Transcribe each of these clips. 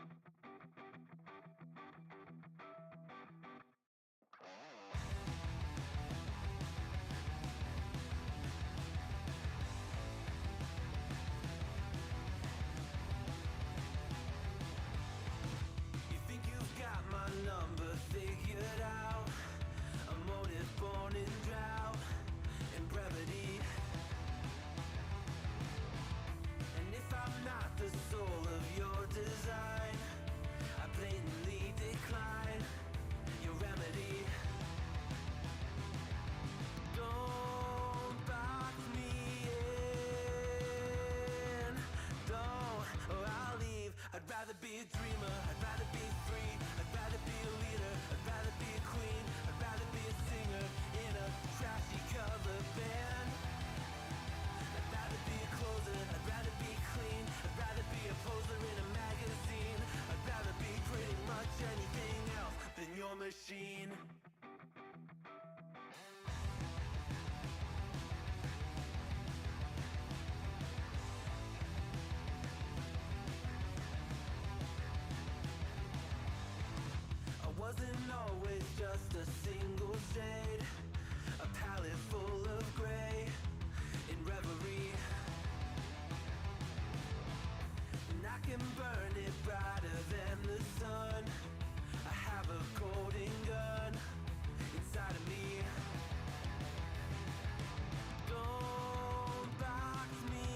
You think you've got my number figured out? A motive born in drought and brevity. And if I'm not the soul of your design, I blatantly decline your remedy. Don't box me in, don't, or I'll leave. I'd rather be a dreamer, I'd rather be free, I'd rather be a leader, I'd rather be a queen, I'd rather be a singer in a trashy cover band. I'd rather be a closer, I'd rather be clean, I'd rather be a poser in a magazine, I'd rather be pretty much anything else than your machine. Wasn't always just a single shade, a palette full of gray in reverie. And I can burn it brighter than the sun. I have a golden gun inside of me. Don't box me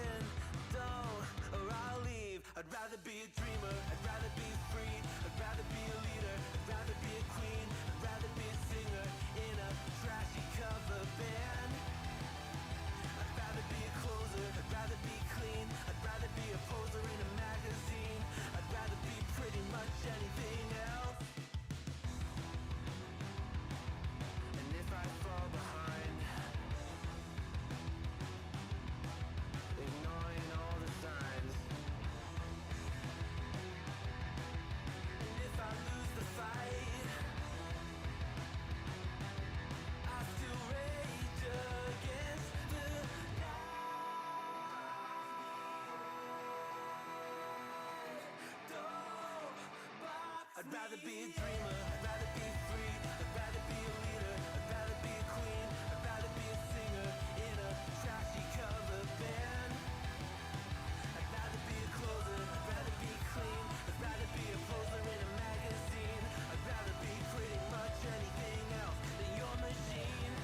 in, don't, or I'll leave. I'd rather be a dreamer, I'd rather be free, I'd rather be a leader, I'd rather be a queen, I'd rather be a singer in a trashy cover band. I'd rather be a closer, I'd rather be clean, I'd rather be a poser in a magazine, I'd rather be pretty much anything else. And if I fall behind, ignoring all the signs, if I lose the fight, I still rage against the night. Don't box I'd rather be a dreamer, I'd rather be free, I'd rather be a leader, I'd rather be a queen, I'd rather be a singer in a trashy cover band. I'd rather be a closer, I'd rather be clean, I'd rather be a poser in a magazine, I'd rather be pretty much anything else than your machine.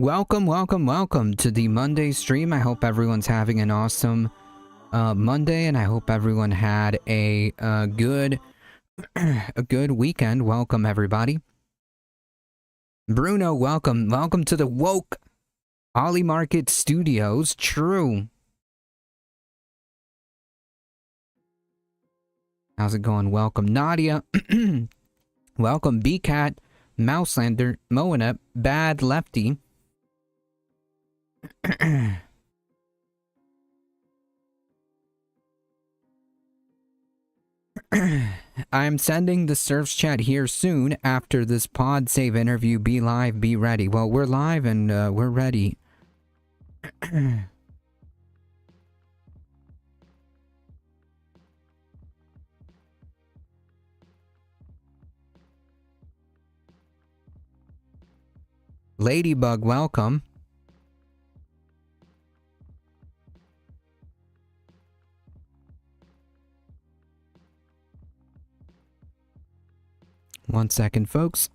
Welcome to the Monday stream. I hope everyone's having an awesome Monday, and I hope everyone had a good a good weekend. Welcome everybody. Bruno, welcome to the Woke Ollie Market Studios. True. How's it going? Welcome Nadia. Welcome BCat, Mouselander, Moanep, Bad Lefty. I'm sending the Surfs chat here soon after this pod save interview. Be live, be ready. Well, we're live and we're ready. Ladybug, welcome. One second, folks.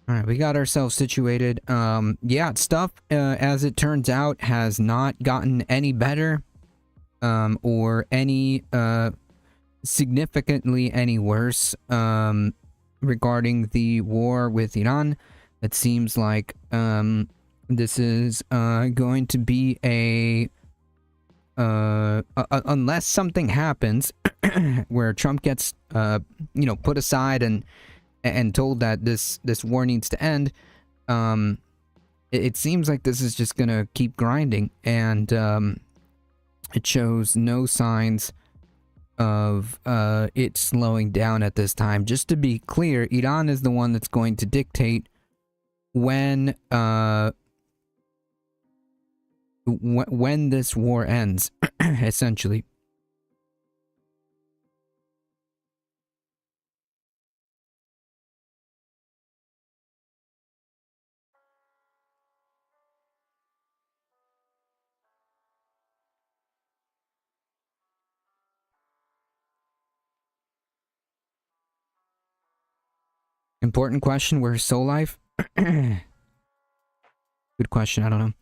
Alright, we got ourselves situated. Yeah, stuff, as it turns out, has not gotten any better, or any, significantly any worse, regarding the war with Iran. It seems like, this is, going to be unless something happens, where Trump gets, you know, put aside and told that this war needs to end, it seems like this is just gonna keep grinding, and it shows no signs of it slowing down at this time. Just to be clear, Iran is the one that's going to dictate when this war ends, essentially. Important question, where's Soul Life? Good question, I don't know.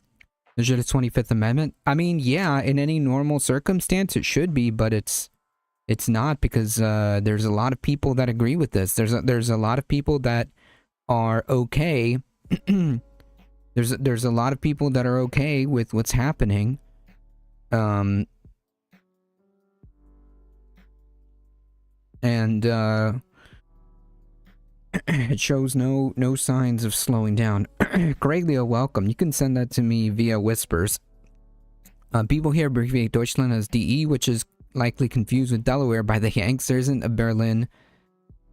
Is it a 25th Amendment? I mean, yeah, in any normal circumstance it should be, but it's not, because there's a lot of people that agree with this. There's a lot of people that are okay. there's a lot of people that are okay with what's happening. It shows no signs of slowing down. Greglio, welcome. You can send that to me via whispers. People here abbreviate Deutschland as DE, which is likely confused with Delaware by the Yanks. There isn't a Berlin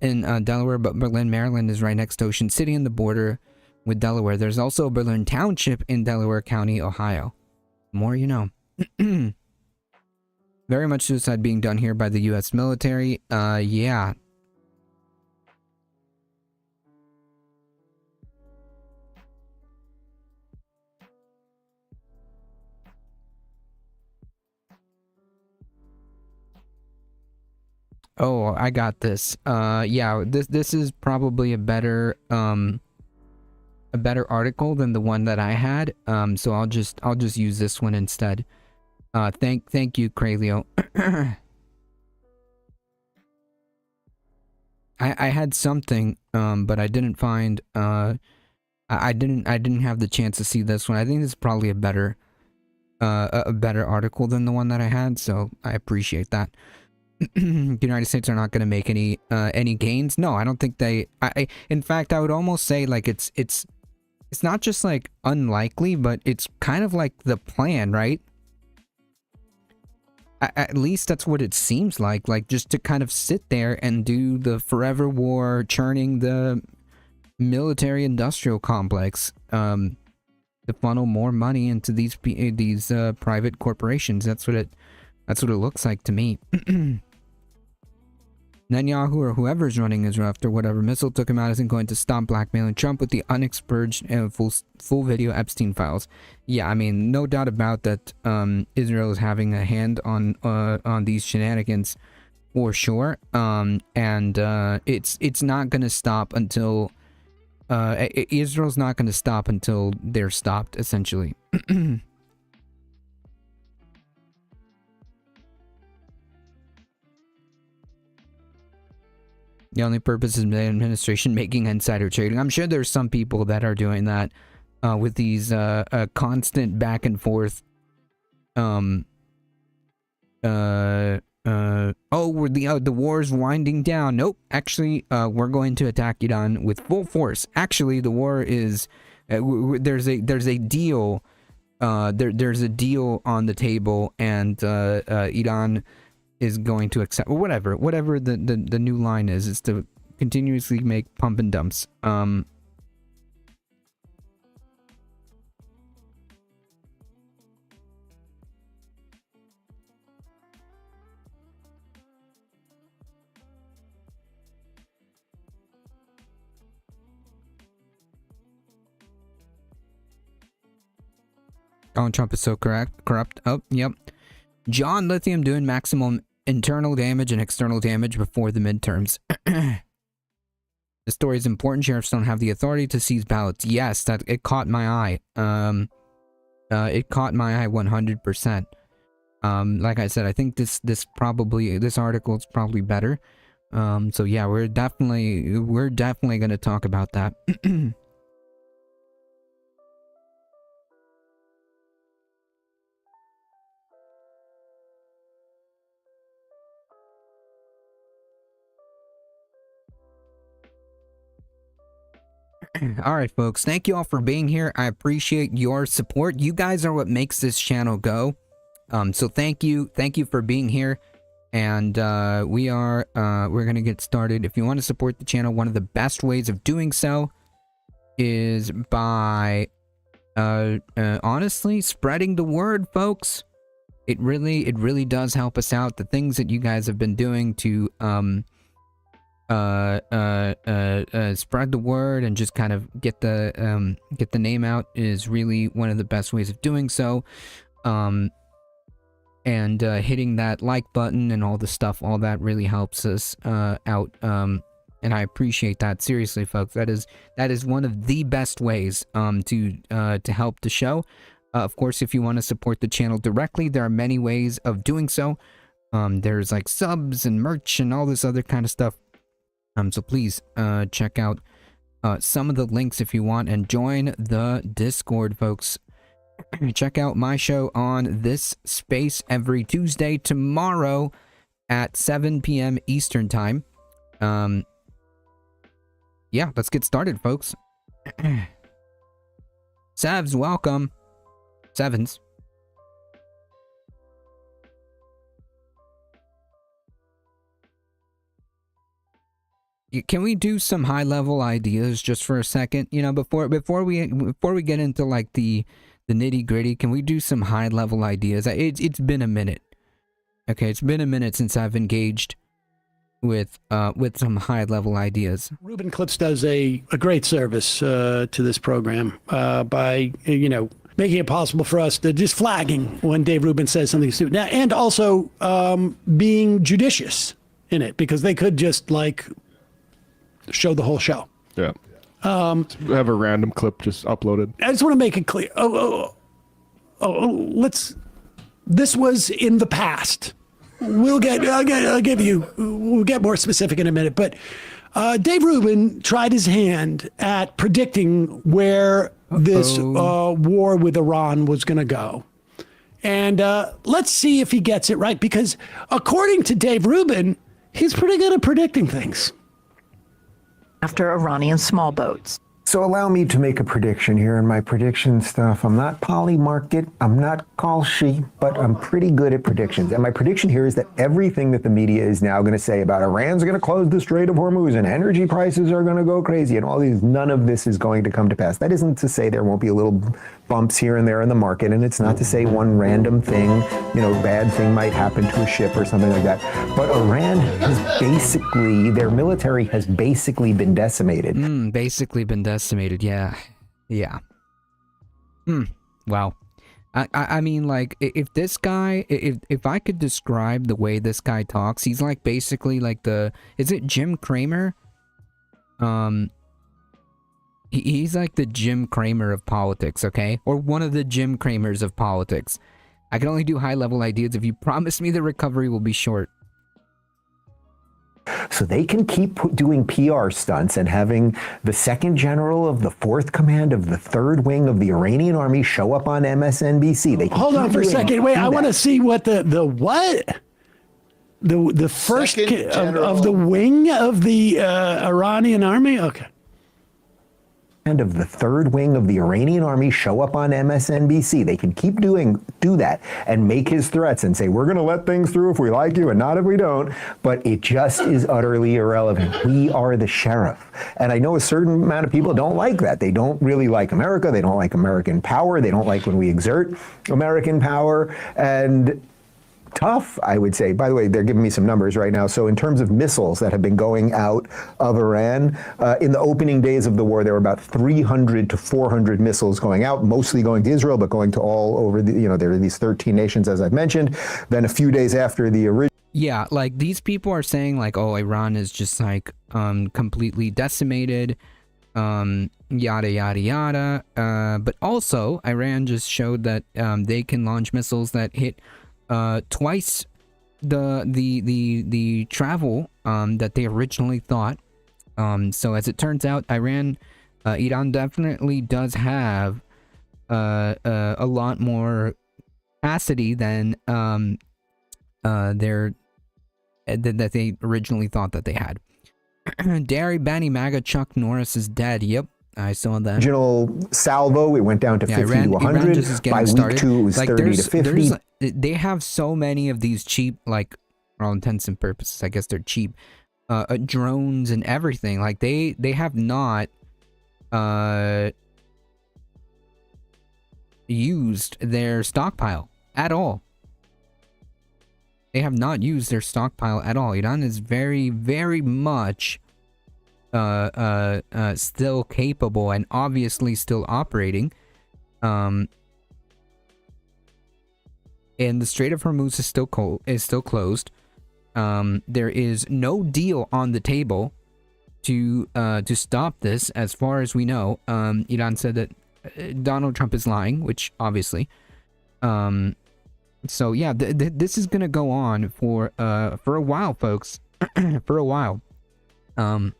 in Delaware, but Berlin, Maryland is right next to Ocean City on the border with Delaware. There's also a Berlin Township in Delaware County, Ohio. More you know. Very much suicide being done here by the U.S. military. Yeah. Oh, I got this. Yeah, this is probably a better article than the one that I had. So I'll just use this one instead. Thank you, Cralio. I had something, but I didn't find, I didn't have the chance to see this one. I think this is probably a better article than the one that I had, so I appreciate that. The United States are not going to make any gains. No, I don't think they. In fact, I would almost say like it's not just like unlikely, but it's kind of like the plan, right? At least that's what it seems like just to kind of sit there and do the forever war, churning the military industrial complex, to funnel more money into these private corporations. That's what it looks like to me. Netanyahu or whoever's running Israel after whatever missile took him out isn't going to stop blackmailing Trump with the unexpurged full video Epstein files. Yeah, I mean, no doubt about that. Israel is having a hand on these shenanigans for sure. It's not going to stop until Israel's not going to stop until they're stopped, essentially. The only purpose is the administration making insider trading. I'm sure there's some people that are doing that with these constant back and forth. The war's winding down. Nope. Actually, we're going to attack Iran with full force. Actually, the war is there's a deal. There's a deal on the table, and Iran is going to accept whatever the new line is to continuously make pump and dumps. Donald Trump is so corrupt. Oh, yep. John Lithium doing maximum internal damage and external damage before the midterms. The story is important. Sheriffs don't have the authority to seize ballots. Yes, that it caught my eye. It caught my eye 100%. Like I said, I think this article is probably better. So yeah, we're definitely going to talk about that. All right, folks. Thank you all for being here. I appreciate your support. You guys are what makes this channel go. So thank you for being here. And we're gonna get started. If you want to support the channel, one of the best ways of doing so is by honestly spreading the word, folks. It really does help us out. The things that you guys have been doing to spread the word and just kind of get the name out is really one of the best ways of doing so. And hitting that like button and all the stuff, all that really helps us out. And I appreciate that, seriously, folks. That is one of the best ways to help the show. Of course, if you want to support the channel directly, there are many ways of doing so. There's like subs and merch and all this other kind of stuff. So please check out some of the links if you want, and join the Discord, folks. Check out my show on this space every Tuesday, tomorrow at 7 p.m. Eastern time. Yeah, let's get started, folks. Sevs, welcome. Sevens. Can we do some high level ideas just for a second? You know, before we get into like the nitty gritty, can we do some high level ideas? It's been a minute. Okay, it's been a minute since I've engaged with some high level ideas. Ruben Clips does a great service to this program by making it possible for us to just flagging when Dave Rubin says something stupid, now, and also being judicious in it, because they could just like show the whole show. Yeah. Have a random clip just uploaded. I just want to make it clear. This was in the past. We'll get more specific in a minute. But Dave Rubin tried his hand at predicting where this war with Iran was going to go. And let's see if he gets it right, because according to Dave Rubin, he's pretty good at predicting things. After Iranian small boats. So allow me to make a prediction here in my prediction stuff. I'm not Polymarket, I'm not Kalshi, but I'm pretty good at predictions. And my prediction here is that everything that the media is now going to say about Iran's going to close the Strait of Hormuz and energy prices are going to go crazy and all these, none of this is going to come to pass. That isn't to say there won't be a little bumps here and there in the market, and it's not to say one random thing, bad thing might happen to a ship or something like that. But Iran has basically, their military has basically been decimated. Basically been decimated, yeah. Wow. I mean, like, if this guy, if I could describe the way this guy talks, he's like basically like is it Jim Cramer? He's like the Jim Cramer of politics, okay? Or one of the Jim Cramers of politics. I can only do high-level ideas if you promise me the recovery will be short. So they can keep doing PR stunts and having the second general of the 4th Command of the 3rd Wing of the Iranian Army show up on MSNBC. They can Hold on for a second. Wait, I want to see what the what? The first of the wing of the Iranian Army? Okay. And of the 3rd Wing of the Iranian Army show up on MSNBC. They can keep do that and make his threats and say, we're going to let things through if we like you and not if we don't. But it just is utterly irrelevant. We are the sheriff. And I know a certain amount of people don't like that. They don't really like America. They don't like American power. They don't like when we exert American power. And tough, I would say. By the way, they're giving me some numbers right now. So in terms of missiles that have been going out of Iran, in the opening days of the war, there were about 300 to 400 missiles going out, mostly going to Israel, but going to all over there are these 13 nations, as I've mentioned. Then a few days after the original. Yeah, like these people are saying like, oh, Iran is just like completely decimated, yada yada yada. But also Iran just showed that they can launch missiles that hit twice the travel that they originally thought. So as it turns out, Iran definitely does have a lot more capacity than that they originally thought that they had. Dairy Banny Maga Chuck Norris is dead. Yep. I saw that. Original salvo, it went down to 50 to 100. By week 2, it was 30 to 50. They have so many of these cheap, like, for all intents and purposes, I guess they're cheap, drones and everything. Like, they have not used their stockpile at all. They have not used their stockpile at all. Iran is very, very much still capable and obviously still operating. And the Strait of Hormuz is still closed. There is no deal on the table to stop this, as far as we know. Iran said that Donald Trump is lying, which obviously. So yeah, this is gonna go on for a while, folks. For a while. I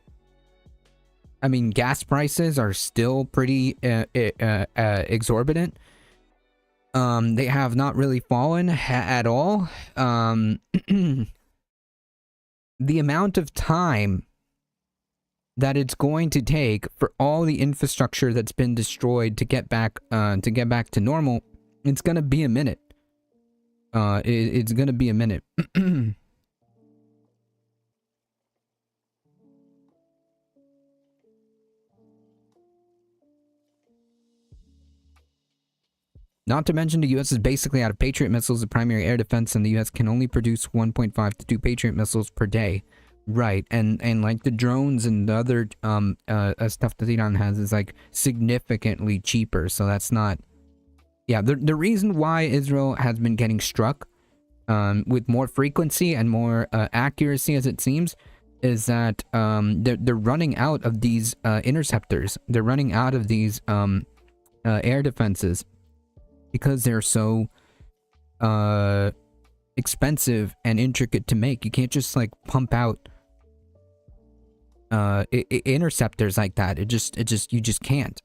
mean, gas prices are still pretty exorbitant. They have not really fallen at all. The amount of time that it's going to take for all the infrastructure that's been destroyed to get back to normal, it's gonna be a minute. It's gonna be a minute. Not to mention the U.S. is basically out of Patriot missiles, the primary air defense, and the U.S. can only produce 1.5 to 2 Patriot missiles per day. Right, and like the drones and the other stuff that Iran has is like significantly cheaper, so that's not... Yeah, the reason why Israel has been getting struck with more frequency and more accuracy, as it seems, is that they're running out of these interceptors. They're running out of these air defenses because they're so expensive and intricate to make. You can't just like pump out interceptors like that. You just can't.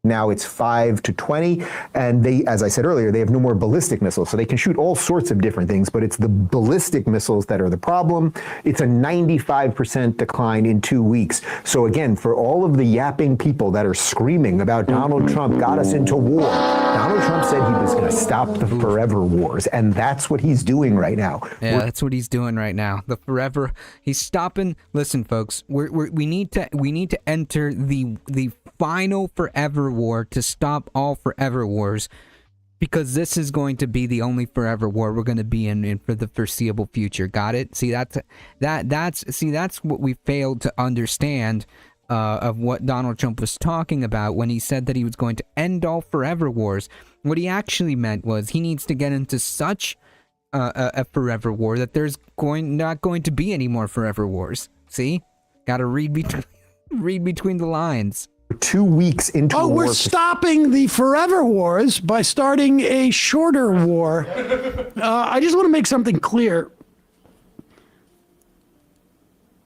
Now it's 5 to 20. And they, as I said earlier, they have no more ballistic missiles. So they can shoot all sorts of different things, but it's the ballistic missiles that are the problem. It's a 95% decline in 2 weeks. So again, for all of the yapping people that are screaming about Donald Trump got us into war, Donald Trump said he was going to stop the forever wars. And that's what he's doing right now. Yeah, that's what he's doing right now. The forever, he's stopping. Listen, folks, we need to enter the final forever war to stop all forever wars, because this is going to be the only forever war we're going to be in for the foreseeable future. Got it? See, that's what we failed to understand of what Donald Trump was talking about when he said that he was going to end all forever wars. What he actually meant was he needs to get into such a forever war that there's not going to be any more forever wars. See? Got to read between the lines. 2 weeks into Oh, war. we're stopping the forever wars by starting a shorter war. I just want to make something clear.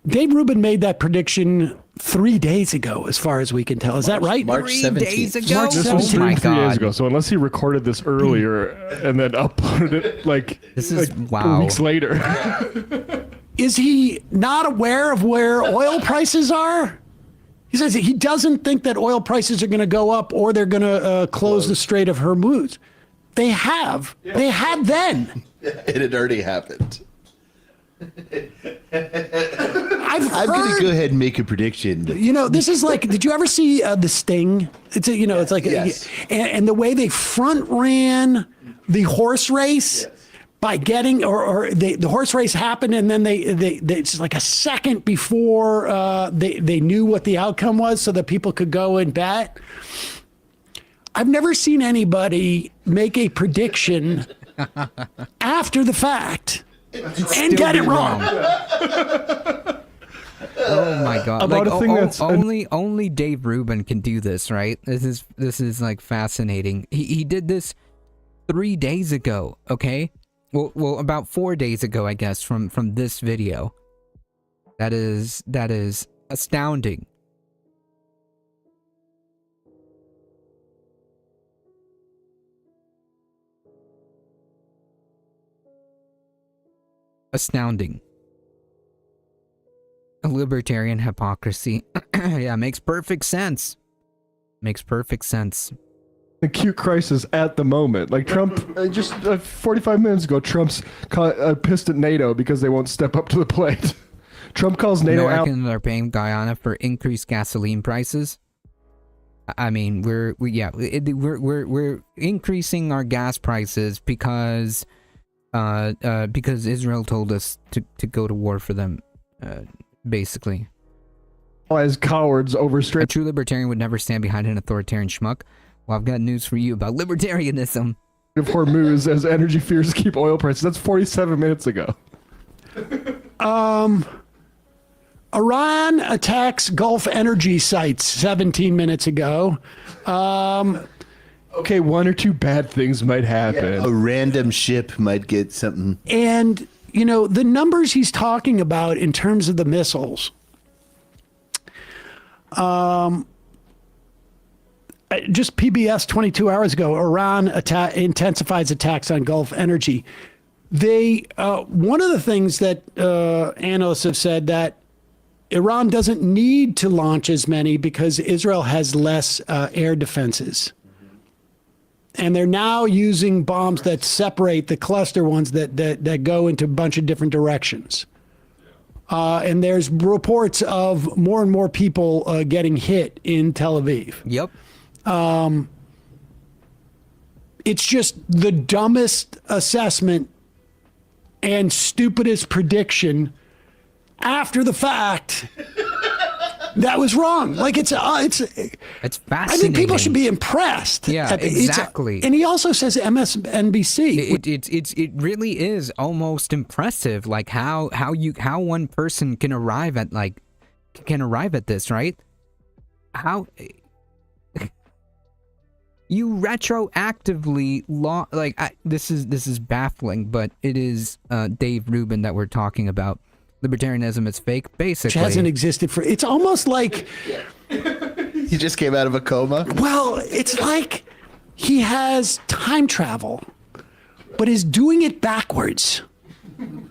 Dave Rubin made that prediction 3 days ago, as far as we can tell. Is that right? March 3 17th. days ago? March This Oh was my streamed 3 days god. ago. So unless he recorded this earlier and then uploaded it This is like wow. weeks later. Is he not aware of where oil prices are? He says he doesn't think that oil prices are going to go up or they're going to close the Strait of Hormuz. They have. They had then. It had already happened. I'm I'm going to go ahead and make a prediction. You know, this is like, did you ever see The Sting? It's it's like, Yes. and the way they front ran the horse race by getting, the horse race happened, and then they it's like a second before they knew what the outcome was, so that people could go and bet. I've never seen anybody make a prediction after the fact and get it wrong. Oh my god! About Like, a thing that's- only Dave Rubin can do this, right? This is like fascinating. He did this 3 days ago. Okay, well about 4 days ago, I guess, from this video. That is astounding. Astounding. A libertarian hypocrisy. Yeah, makes perfect sense. Makes perfect sense. Acute crisis at the moment. Like Trump, just 45 minutes ago, Trump's pissed at NATO because they won't step up to the plate. Trump calls NATO out. Americans are paying Guyana for increased gasoline prices. I mean, we're increasing our gas prices because Israel told us to go to war for them, basically. As cowards over A straight true libertarian would never stand behind an authoritarian schmuck. Well, I've got news for you about libertarianism. of Hormuz as energy fears keep oil prices. That's 47 minutes ago. Iran attacks Gulf energy sites 17 minutes ago. Okay, one or two bad things might happen. A random ship might get something. And, you know, the numbers he's talking about in terms of the missiles, just PBS 22 hours ago, Iran intensifies attacks on Gulf energy. They, one of the things that analysts have said that Iran doesn't need to launch as many because Israel has less air defenses. And they're now using bombs that separate the cluster ones that go into a bunch of different directions. And there's reports of more and more people getting hit in Tel Aviv. Yep. It's just the dumbest assessment and stupidest prediction after the fact that was wrong. Like it's It's I fascinating. think people should be impressed. Yeah, exactly. And he also says MSNBC. It really is almost impressive, like how one person can arrive at this, right? How you retroactively this is baffling, but it is Dave Rubin that we're talking about. Libertarianism is fake, basically. Which hasn't existed for. It's almost like He just came out of a coma. Well, it's like he has time travel, but is doing it backwards.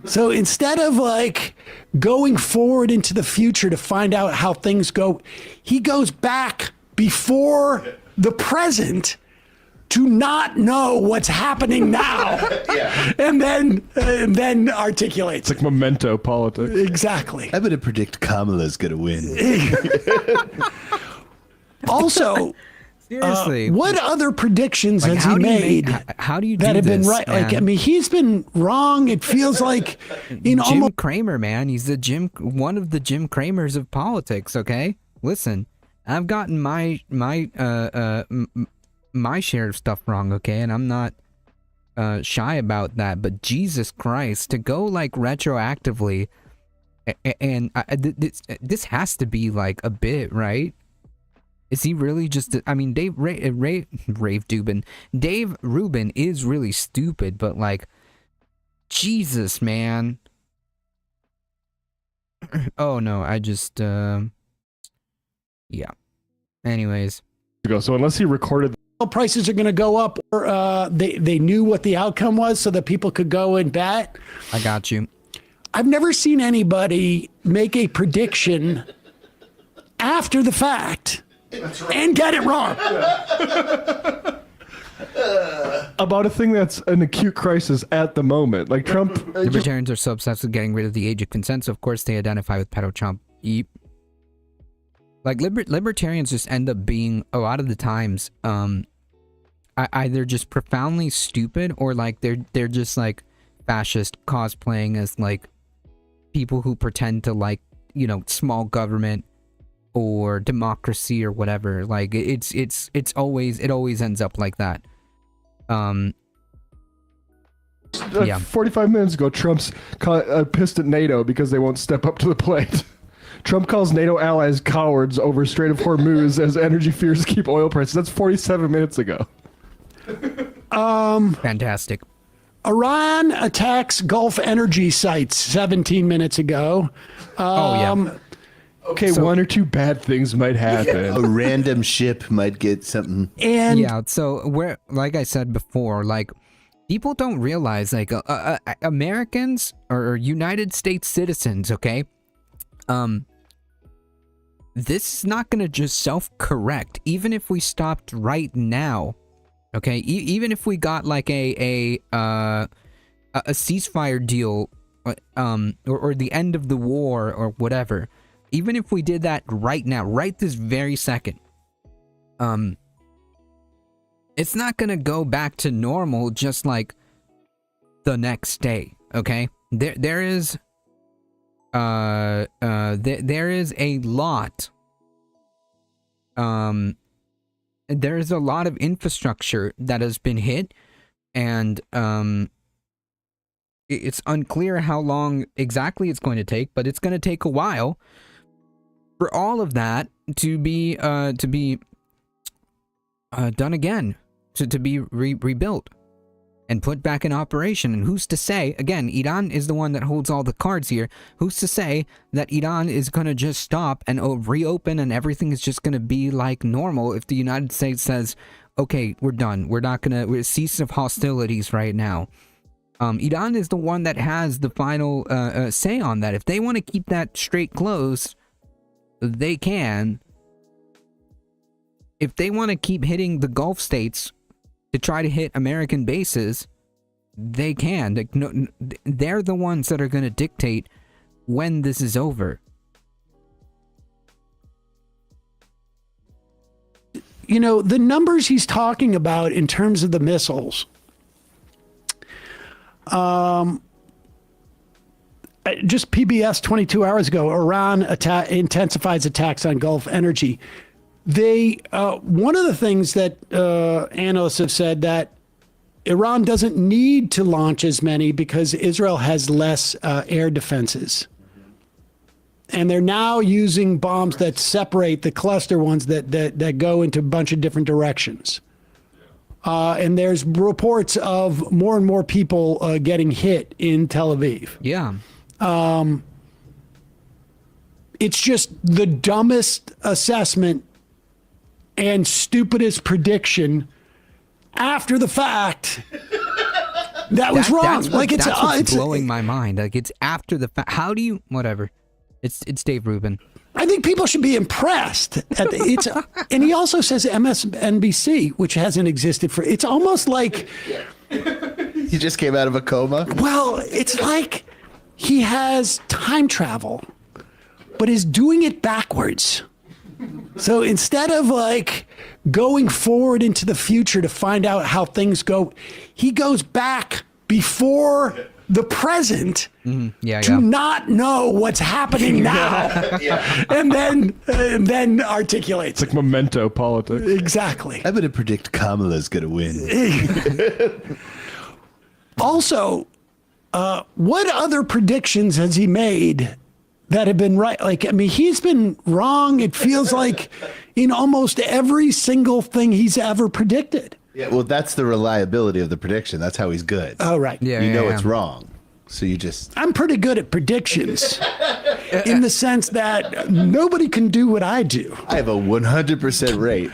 So instead of like going forward into the future to find out how things go, he goes back before the present to not know what's happening now. And then articulates It's like memento politics. exactly. I'm gonna predict Kamala's gonna win. Also, Seriously. what other predictions Like, has he how do you made how do you do that have been this, right? Like, I man? mean, he's been wrong. It feels like, Jim almost. Cramer, man. He's one of the Jim Cramers of politics. Okay, listen, I've gotten my share of stuff wrong. Okay, and I'm not shy about that. But Jesus Christ, to go like retroactively, and this has to be like a bit, right? Is he really just? I mean, Dave Rubin is really stupid, but like, Jesus, man. Oh no, I just yeah. Anyways, So unless he recorded Prices are going to go up, or they knew what the outcome was, so that people could go and bet. I got you. I've never seen anybody make a prediction after the fact and get it wrong. about a thing that's an acute crisis at the moment, like Trump. Libertarians are so obsessed with getting rid of the age of consent, so of course they identify with pedo Trump. Yep. Like libertarians just end up being a lot of the times either just profoundly stupid, or like they're just like fascist cosplaying as like people who pretend to like, you know, small government or democracy or whatever. Like it always ends up like that. Yeah. 45 minutes ago, Trump's pissed at NATO because they won't step up to the plate. Trump calls NATO allies cowards over Strait of Hormuz as energy fears keep oil prices. That's 47 minutes ago. Fantastic. Iran attacks Gulf energy sites 17 minutes ago. Oh yeah. Okay, one or two bad things might happen. A random ship might get something. And Yeah, so where, like I said before, like people don't realize, like Americans or United States citizens, okay, this is not gonna just self-correct. Even if we stopped right now, okay, even if we got like a ceasefire deal, or the end of the war or whatever. Even if we did that right now, right this very second, it's not gonna go back to normal just like the next day. Okay, there is a lot. There is a lot of infrastructure that has been hit, and it's unclear how long exactly it's going to take, but it's going to take a while for all of that to be done again, to be rebuilt and put back in operation. And who's to say, again, Iran is the one that holds all the cards here, who's to say that Iran is going to just stop and reopen and everything is just going to be like normal if the United States says, okay, we're done, we're cease of hostilities right now. Iran is the one that has the final say on that. If they want to keep that strait closed, they can. If they want to keep hitting the Gulf states to try to hit American bases, they can. They're the ones that are going to dictate when this is over. you know, the numbers he's talking about in terms of the missiles, just PBS 22 hours ago, Iran intensifies attacks on Gulf energy. They one of the things that analysts have said that Iran doesn't need to launch as many because Israel has less air defenses. And they're now using bombs that separate the cluster ones that go into a bunch of different directions. And there's reports of more and more people getting hit in Tel Aviv. Yeah. It's just the dumbest assessment and stupidest prediction after the fact that was wrong. That's what's blowing my mind. Like, it's after the fact. How do you? Whatever. It's Dave Rubin. I think people should be impressed. And he also says MSNBC, which hasn't existed for. It's almost like, He just came out of a coma. well, it's like he has time travel, but is doing it backwards. So instead of like going forward into the future to find out how things go, he goes back before the present Yeah, to not know what's happening now, and then articulates It's like Memento politics. exactly. I'm gonna predict Kamala's gonna win. Also, what other predictions has he made that have been right? Like, I mean, he's been wrong. It feels like in almost every single thing he's ever predicted. Yeah, well, that's the reliability of the prediction. That's how he's good. Oh, right. Yeah, You know yeah. it's wrong, so you just. I'm pretty good at predictions in the sense that nobody can do what I do. I have a 100% rate.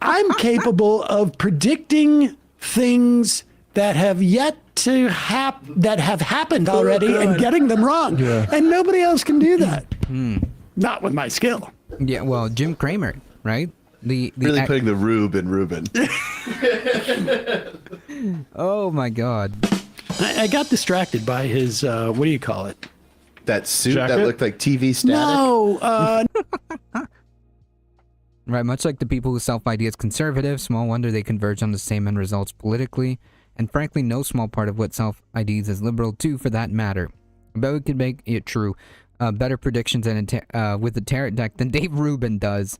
I'm capable of predicting things that have yet to that have happened already and getting them wrong. And nobody else can do that. Not with my skill. Yeah, well, Jim Cramer, right? The Really ac- putting the rube in Ruben. Oh my God. I got distracted by his, what do you call it? That suit Jacket? that looked like TV static. No, Right, much like the people who self-ID as conservative, small wonder they converge on the same end results politically, and frankly, no small part of what self-IDs as liberal too, for that matter. I bet we could make it true. Better predictions with the tarot deck than Dave Rubin does.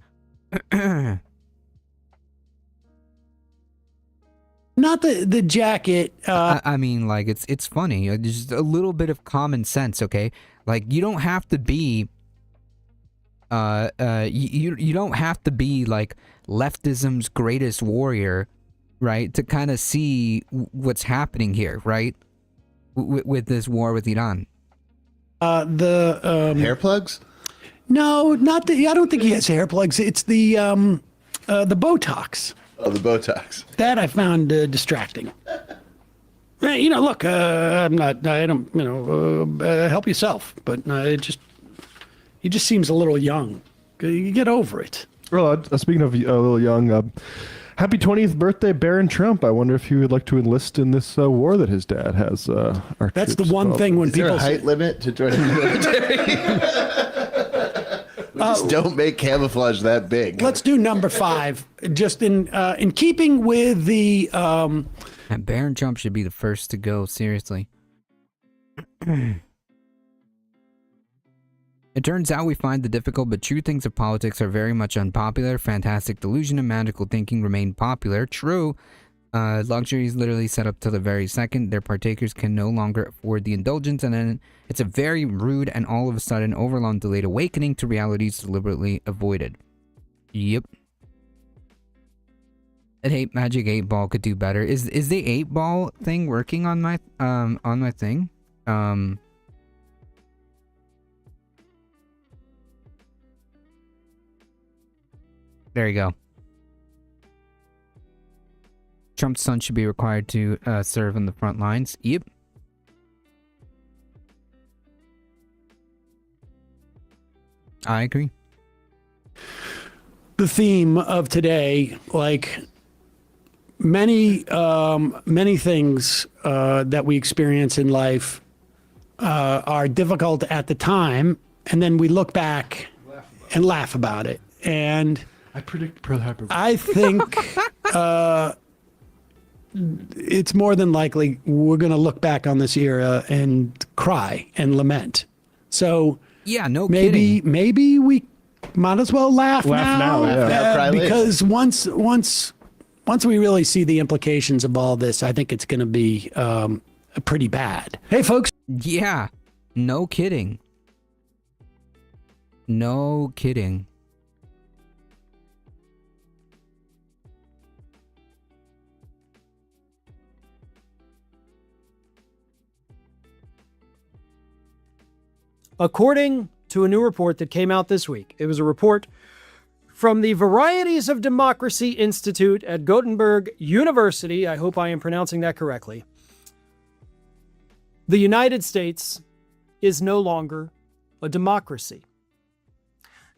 not the jacket. I mean, like, it's funny. Just a little bit of common sense, okay? Like, you don't have to be you don't have to be like leftism's greatest warrior, right, to kind of see what's happening here, right? With this war with Iran. Hair plugs? No, not the. I don't think he has hair plugs. It's the Botox Oh, the Botox. that I found distracting. You know, look, I'm not. I don't. You know, help yourself. But he just seems a little young. You get over it. Well, speaking of a little young, happy 20th birthday, Barron Trump. I wonder if he would like to enlist in this war that his dad has. Our That's the troops one involved. thing when Is there people a height limit to join the military? We just don't make camouflage that big. Let's do number 5. Just in keeping with the. And Barron Trump should be the first to go, seriously. It turns out we find the difficult but true things of politics are very much unpopular. Fantastic delusion and magical thinking remain popular. True. Luxury is literally set up till the very second. Their partakers can no longer afford the indulgence, and then it's a very rude and all of a sudden overlong delayed awakening to realities deliberately avoided. Yep. I'd hate Magic 8 Ball could do better. Is the 8 Ball thing working on my thing? There you go. Trump's son should be required to serve on the front lines. Yep. I agree. The theme of today, like many things that we experience in life are difficult at the time, and then we look back and laugh about it. And I predict Pearl Harbor. I think it's more than likely we're going to look back on this era and cry and lament. So Yeah, no kidding. maybe we might as well laugh now, yeah. Now, cry later. because once we really see the implications of all this, I think it's going to be pretty bad. Hey, folks. Yeah, no kidding. No kidding. According to a new report that came out this week, it was a report from the Varieties of Democracy Institute at Gothenburg University. I hope I am pronouncing that correctly. The United States is no longer a democracy.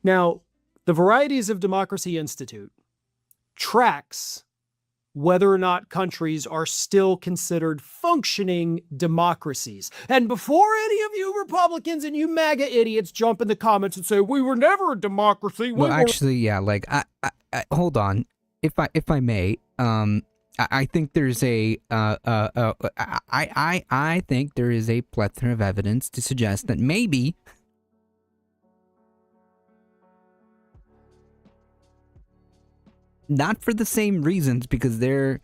Now, the Varieties of Democracy Institute tracks whether or not countries are still considered functioning democracies. And before any of you Republicans and you MAGA idiots jump in the comments and say, we were never a democracy. Well, actually, yeah, like, I hold on. If I may, I think there's I think there is a plethora of evidence to suggest that maybe not for the same reasons, because they're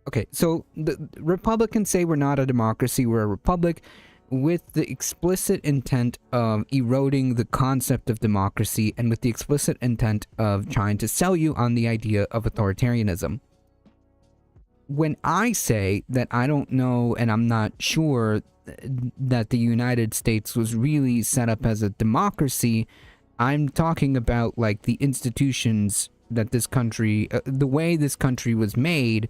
okay. So the Republicans say we're not a democracy, we're a republic, with the explicit intent of eroding the concept of democracy and with the explicit intent of trying to sell you on the idea of authoritarianism. When I say that I don't know and I'm not sure that the United States was really set up as a democracy, I'm talking about like the institutions that this country, the way this country was made,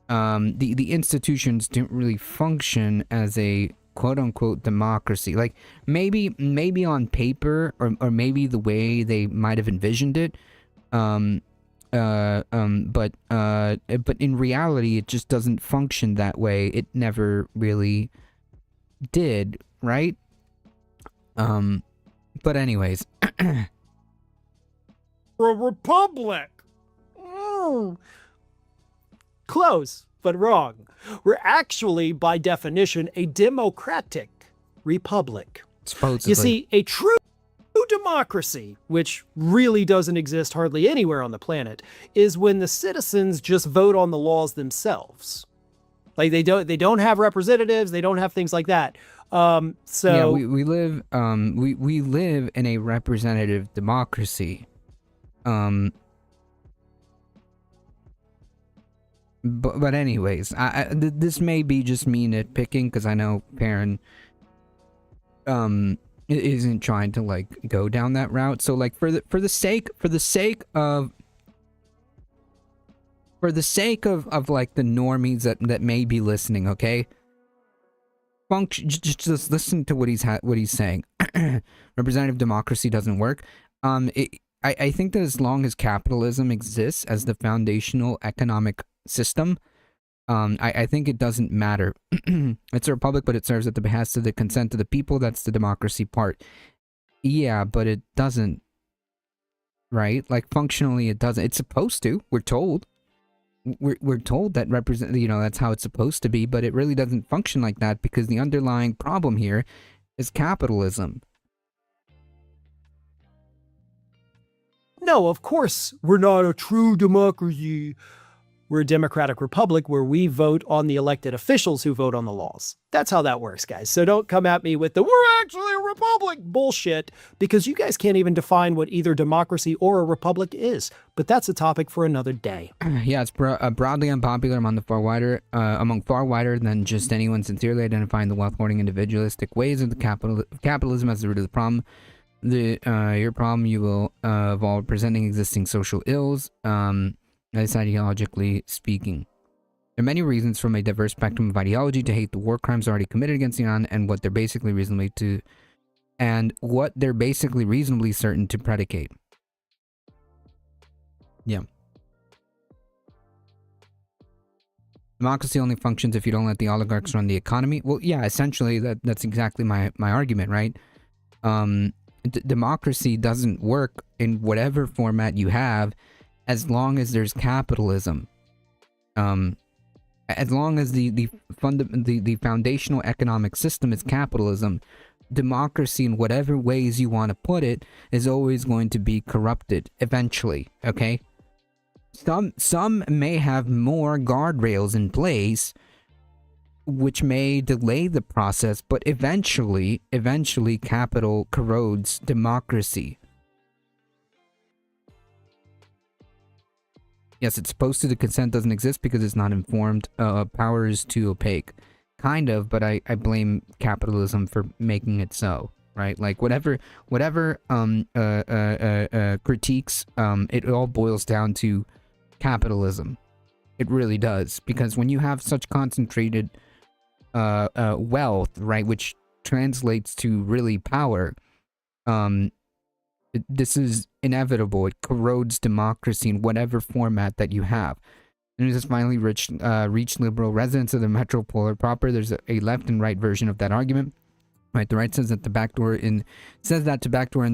the institutions didn't really function as a quote-unquote democracy. Like maybe on paper or maybe the way they might have envisioned it, but in reality it just doesn't function that way. It never really did, right? But anyways, a republic. Close, but wrong. We're actually, by definition, a democratic republic. supposedly. You see, a true democracy, which really doesn't exist hardly anywhere on the planet, is when the citizens just vote on the laws themselves. Like they don't have representatives, they don't have things like that. So yeah, we live in a representative democracy. But anyways, this may be just me nitpicking because I know Perrin isn't trying to like go down that route. So like for the sake of like the normies that may be listening, okay? Just listen to what he's saying. Representative democracy doesn't work. I think that as long as capitalism exists as the foundational economic system, I think it doesn't matter. It's a republic, but it serves at the behest of the consent of the people. That's the democracy part. Yeah, but it doesn't, right? Like functionally, it doesn't. It's supposed to. We're told. We're told that that's how it's supposed to be, but it really doesn't function like that because the underlying problem here is capitalism. no, of course, we're not a true democracy. We're a democratic republic where we vote on the elected officials who vote on the laws. That's how that works, guys. So don't come at me with the we're actually a republic bullshit, because you guys can't even define what either democracy or a republic is. But that's a topic for another day. Yeah, it's broadly unpopular among far wider than just anyone sincerely identifying the wealth-hoarding individualistic ways of the capitalism as the root of the problem. Your problem you will involve presenting existing social ills. That's ideologically speaking. There are many reasons from a diverse spectrum of ideology to hate the war crimes already committed against Iran and what they're basically reasonably certain to predicate. Yeah. Democracy only functions if you don't let the oligarchs run the economy. Well, yeah, essentially that's exactly my argument, right? Democracy doesn't work in whatever format you have as long as there's capitalism. As long as the foundational economic system is capitalism, democracy in whatever ways you want to put it is always going to be corrupted eventually, okay? Some may have more guardrails in place which may delay the process, but eventually capital corrodes democracy. Yes, it's supposed to. The consent doesn't exist because it's not informed. Power is too opaque. Kind of, but I blame capitalism for making it so, right? right? Like whatever critiques, it all boils down to capitalism. It really does, because when you have such concentrated wealth, right, which translates to really power, this is inevitable. It corrodes democracy in whatever format that you have. And it has finally reached liberal residents of the metropolar proper. There's a left and right version of that argument. Right, the right says that to backdoor in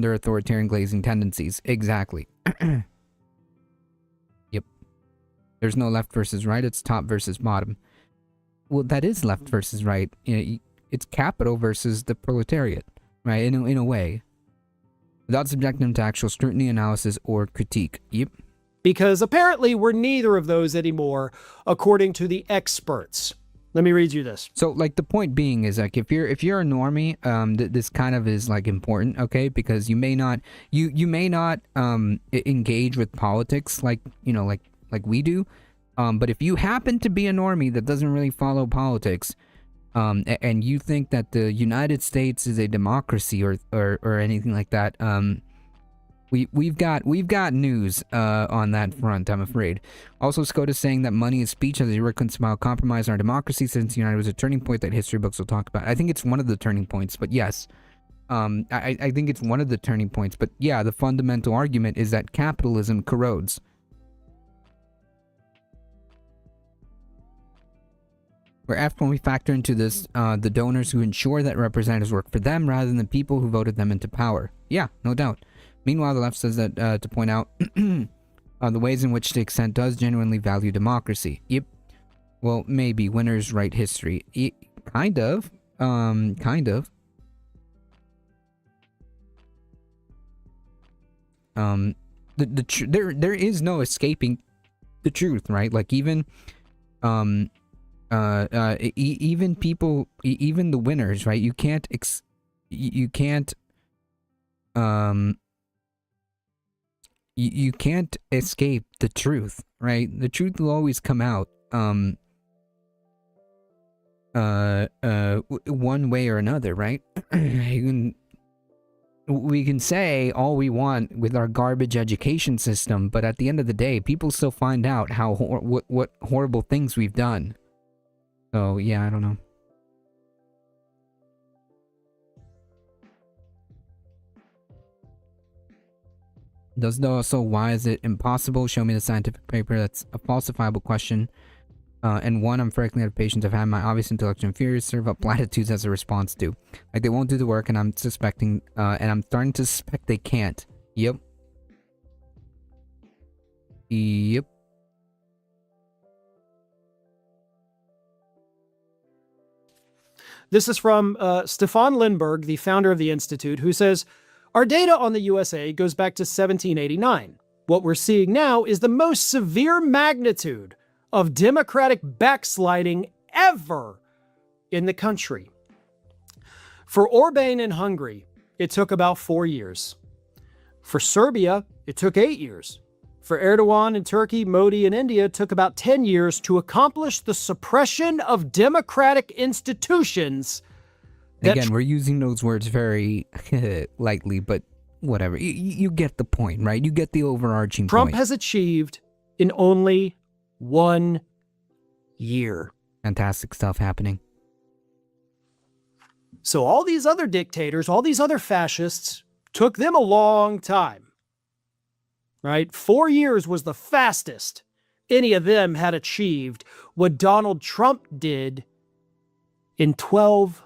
their authoritarian glazing tendencies. Exactly. Yep. There's no left versus right. It's top versus bottom. Well, that is left versus right. It's capital versus the proletariat, right? In a way, without subjecting them to actual scrutiny, analysis, or critique. Yep. Because apparently we're neither of those anymore, according to the experts. Let me read you this. So, like, the point being is, like, if you're a normie, this kind of is like important, okay? Because you may not engage with politics like we do, but if you happen to be a normie that doesn't really follow politics, and you think that the United States is a democracy or anything like that, We've got news on that front, I'm afraid. Also, Scott is saying that money is speech as a reconciled compromise in our democracy since the United was a turning point that history books will talk about. I think it's one of the turning points, but yes. I think it's one of the turning points, but yeah, the fundamental argument is that capitalism corrodes. We're after when we factor into this the donors who ensure that representatives work for them rather than the people who voted them into power. Yeah, no doubt. Meanwhile, the left says that to point out the ways in which the extent does genuinely value democracy. Yep. Well, maybe winners write history. Kind of. Kind of. There is no escaping the truth, right? Like even even people, even the winners, right? You can't you can't escape the truth, right? The truth will always come out, one way or another, right? We can say all we want with our garbage education system, but at the end of the day, people still find out how what horrible things we've done. So yeah, I don't know. So why is it impossible? Show me the scientific paper. That's a falsifiable question. And one I'm frankly out of patience. I've had my obvious intellectual inferiors serve up platitudes as a response to. Like they won't do the work, and I'm starting to suspect they can't. Yep. Yep. This is from Stefan Lindberg, the founder of the Institute, who says, our data on the USA goes back to 1789. What we're seeing now is the most severe magnitude of democratic backsliding ever in the country. For Orbán in Hungary, it took about 4 years. For Serbia, it took 8 years. For Erdogan in Turkey, Modi in India, it took about 10 years to accomplish the suppression of democratic institutions. Again, we're using those words very lightly, but whatever. You get the point, right? You get the overarching Trump point. has achieved in only 1 year. Fantastic stuff happening. So all these other dictators, all these other fascists, took them a long time, right? 4 years was the fastest any of them had achieved what Donald Trump did in 12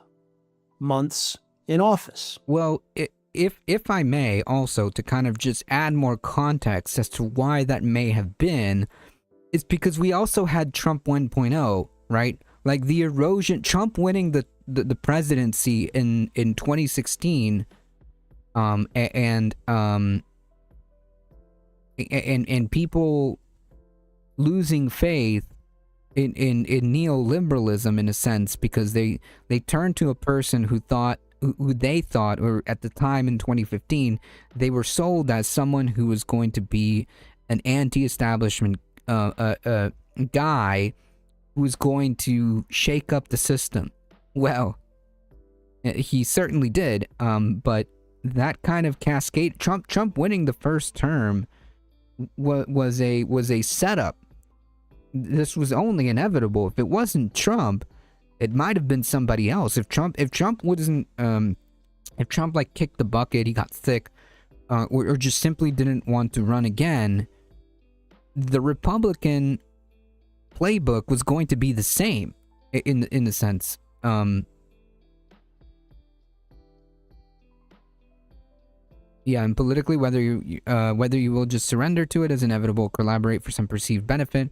months in office. Well, if I may also, to kind of just add more context as to why that may have been, it's because we also had Trump 1.0, right? Like the erosion, Trump winning the presidency in 2016, and people losing faith in neoliberalism in a sense, because they turned to a person who they thought, or at the time in 2015, they were sold as someone who was going to be an anti-establishment guy who was going to shake up the system. Well, He certainly did. But that kind of cascade, Trump winning the first term was a setup. This was only inevitable. If it wasn't Trump, it might have been somebody else. If Trump wasn't, if Trump like kicked the bucket, he got sick, or just simply didn't want to run again, the Republican playbook was going to be the same in the sense. Yeah, and politically, whether you will just surrender to it as inevitable, collaborate for some perceived benefit,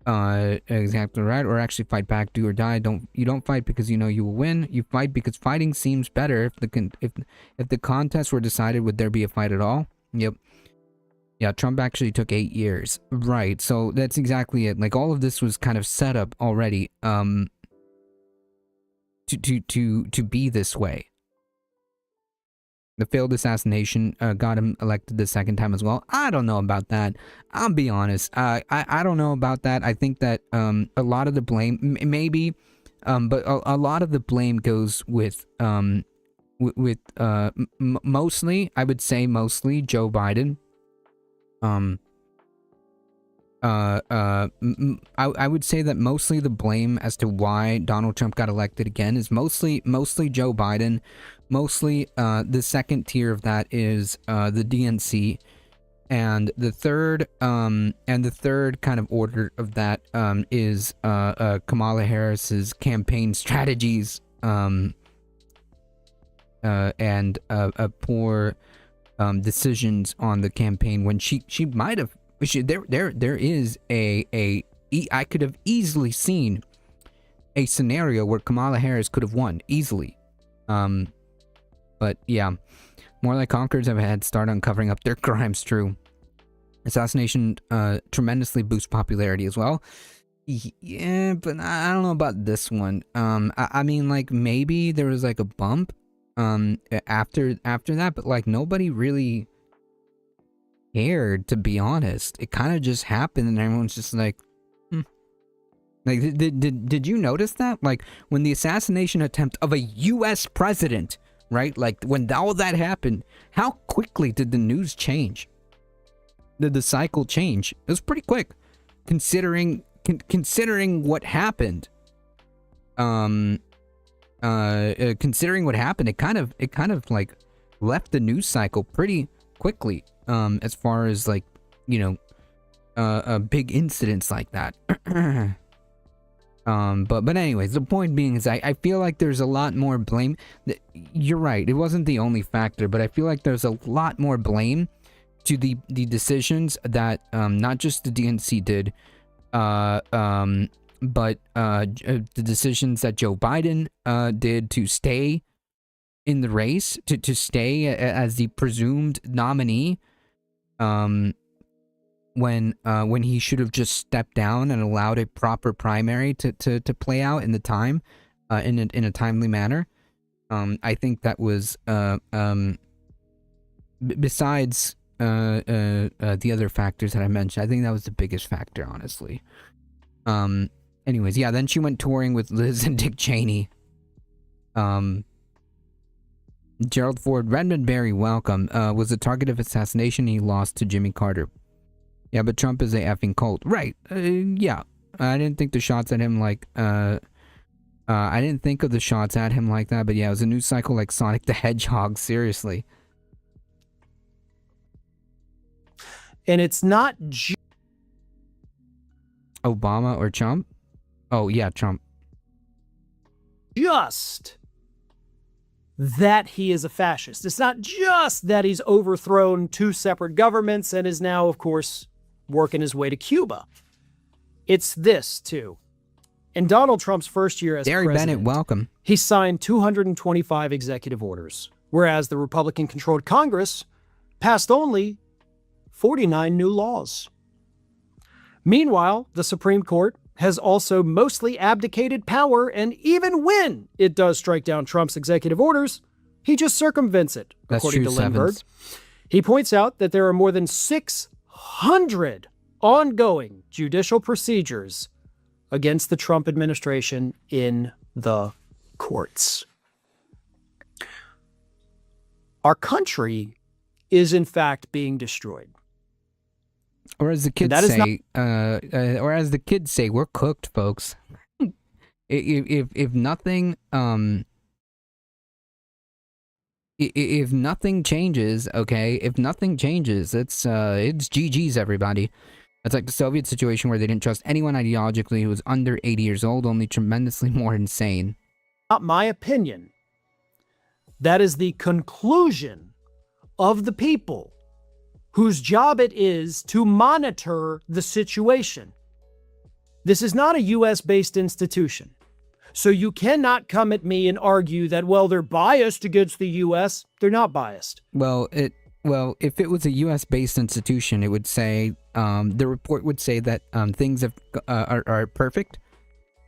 exactly right, or actually fight back, do or die. You don't fight because you know you will win. You fight because fighting seems better. If the contest were decided, would there be a fight at all? Yep. Yeah, Trump actually took 8 years. Right. So that's exactly it. Like all of this was kind of set up already. To be this way. The failed assassination got him elected the second time as well. I don't know about that. I'll be honest. I don't know about that. I think that a lot of the blame, maybe, but a lot of the blame goes with mostly, I would say mostly Joe Biden. I would say that mostly the blame as to why Donald Trump got elected again is mostly Joe Biden. Mostly, the second tier of that is the DNC, and the third kind of order of that is Kamala Harris's campaign strategies, and poor decisions on the campaign when she might have. There is I could have easily seen a scenario where Kamala Harris could have won easily. But yeah, more like conquerors have a head start on covering up their crimes. True. Assassination tremendously boosts popularity as well. Yeah, but I don't know about this one. I mean, like maybe there was like a bump after that, but like nobody really cared, to be honest. It kind of just happened and everyone's just like, Like, did you notice that? Like, when the assassination attempt of a U.S. president, right? Like, when all that happened, how quickly did the news change? Did the cycle change? It was pretty quick, considering what happened. Considering what happened, it kind of like left the news cycle pretty quickly. As far as like, you know, big incidents like that. But anyways, the point being is I feel like there's a lot more blame. You're right, it wasn't the only factor, but I feel like there's a lot more blame to the decisions that not just the DNC did, but the decisions that Joe Biden did to stay in the race, to stay as the presumed nominee, when he should have just stepped down and allowed a proper primary to play out in the time, in a timely manner. I think that was besides the other factors that I mentioned, I think that was the biggest factor, honestly. Anyways, yeah, then she went touring with Liz and Dick Cheney. Gerald Ford, Redmond Barry, welcome, was the target of assassination. He lost to Jimmy Carter. Yeah, but Trump is a effing cult. Right, yeah. I didn't think the shots at him like, I didn't think of the shots at him like that, but yeah, it was a news cycle like Sonic the Hedgehog, seriously. And it's not Obama or Trump? Oh, yeah, Trump. just that he is a fascist. It's not just that he's overthrown two separate governments and is now, of course, working his way to Cuba. It's this, too. In Donald Trump's first year as Gary president, Bennett, welcome. he signed 225 executive orders, whereas the Republican-controlled Congress passed only 49 new laws. Meanwhile, the Supreme Court has also mostly abdicated power, and even when it does strike down Trump's executive orders, he just circumvents it, That's according true, to Lindbergh. Sevens. He points out that there are more than 600 ongoing judicial procedures against the Trump administration in the courts. our country is in fact being destroyed. Or as the kids that is say, or as the kids say, we're cooked, folks. If nothing, if nothing changes, okay, if nothing changes, it's GG's, everybody. It's like the Soviet situation where they didn't trust anyone ideologically who was under 80 years old, only tremendously more insane. Not my opinion. That is the conclusion of the people whose job it is to monitor the situation. This is not a US-based institution. So you cannot come at me and argue that, well, they're biased against the US. They're not biased. Well, if it was a U.S.-based institution, it would say the report would say that things are perfect.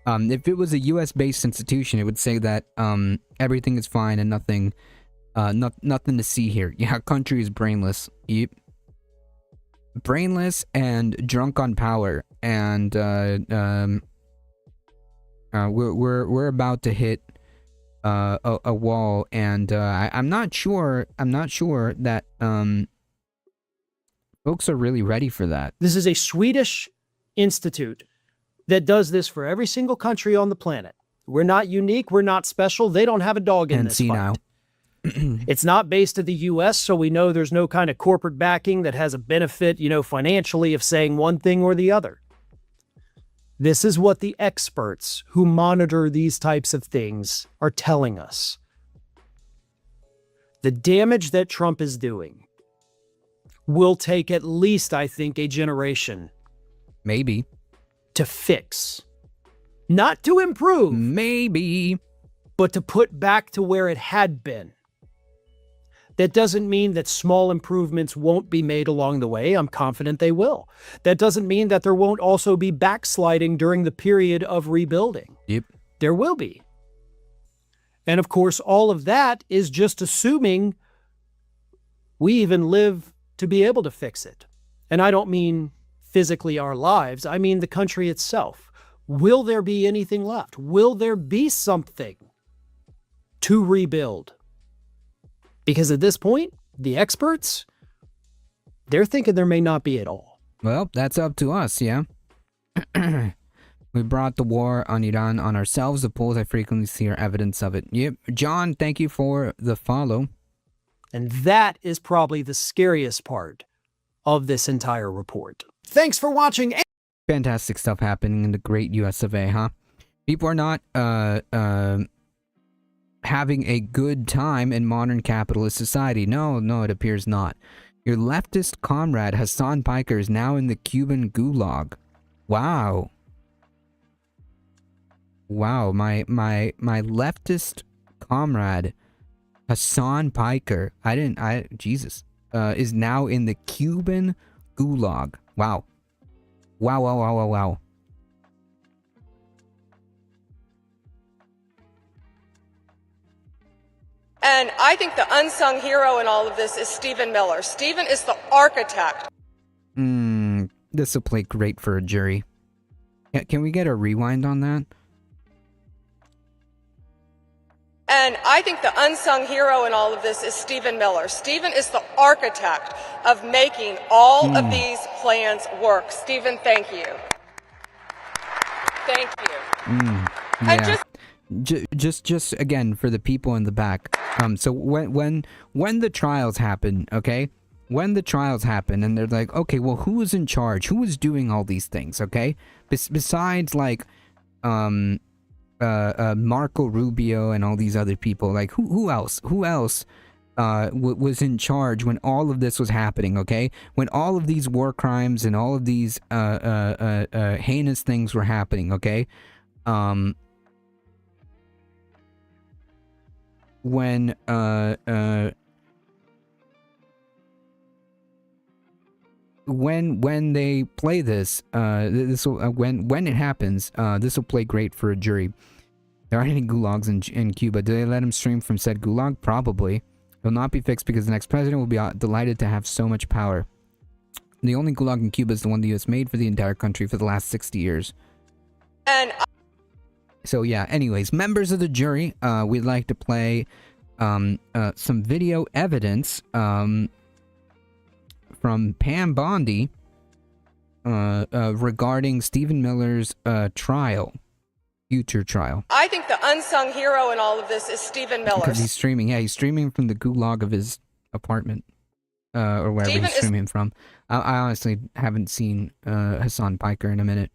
If it was a U.S.-based institution, it would say that everything is fine and nothing to see here. Yeah, our country is brainless. Yep. Brainless and drunk on power, and we're about to hit a wall, and I'm not sure that folks are really ready for that. This is a Swedish institute that does this for every single country on the planet. We're not unique. We're not special. They don't have a dog in And this see fight. now. It's not based in the U.S., so we know there's no kind of corporate backing that has a benefit, financially of saying one thing or the other. This is what the experts who monitor these types of things are telling us. The damage that Trump is doing will take at least, I think, a generation Maybe. to fix. Not to improve, Maybe. but to put back to where it had been. That doesn't mean that small improvements won't be made along the way. I'm confident they will. That doesn't mean that there won't also be backsliding during the period of rebuilding. Yep. There will be. And of course, all of that is just assuming we even live to be able to fix it. And I don't mean physically our lives. I mean the country itself. Will there be anything left? Will there be something to rebuild? Because at this point, the experts, they're thinking there may not be at all. Well, that's up to us, yeah? We brought the war on Iran on ourselves. The polls I frequently see are evidence of it. Yep. John, thank you for the follow. And that is probably the scariest part of this entire report. Thanks for watching. Fantastic stuff happening in the great US of A, huh? People are not having a good time in modern capitalist society. No, it appears not. Your leftist comrade Hassan Piker is now in the Cuban gulag. Wow. Wow, my leftist comrade Hassan Piker, Jesus, is now in the Cuban gulag. Wow. Wow. And I think the unsung hero in all of this is Stephen Miller. Stephen is the architect. This will play great for a jury. Can we get a rewind on that? And I think the unsung hero in all of this is Stephen Miller. Stephen is the architect of making all of these plans work. Stephen, thank you. Thank you. Yeah. Just again for the people in the back. So when the trials happen, okay? When the trials happen and they're like, okay, well, who is in charge? Who is doing all these things, okay? Besides like Marco Rubio and all these other people, like who else was in charge when all of this was happening, okay? When all of these war crimes and all of these heinous things were happening, okay? When they play this, this will, when it happens, this will play great for a jury. There aren't any gulags in Cuba. Do they let him stream from said gulag? Probably. It will not be fixed because the next president will be delighted to have so much power. The only gulag in Cuba is the one the U.S. made for the entire country for the last 60 years. And So yeah, anyways, members of the jury, we'd like to play some video evidence from Pam Bondi regarding Stephen Miller's future trial. I think the unsung hero in all of this is Stephen Miller. Because he's streaming. Yeah, he's streaming from the gulag of his apartment. Or wherever Stephen he's streaming from. I honestly haven't seen Hassan Piker in a minute.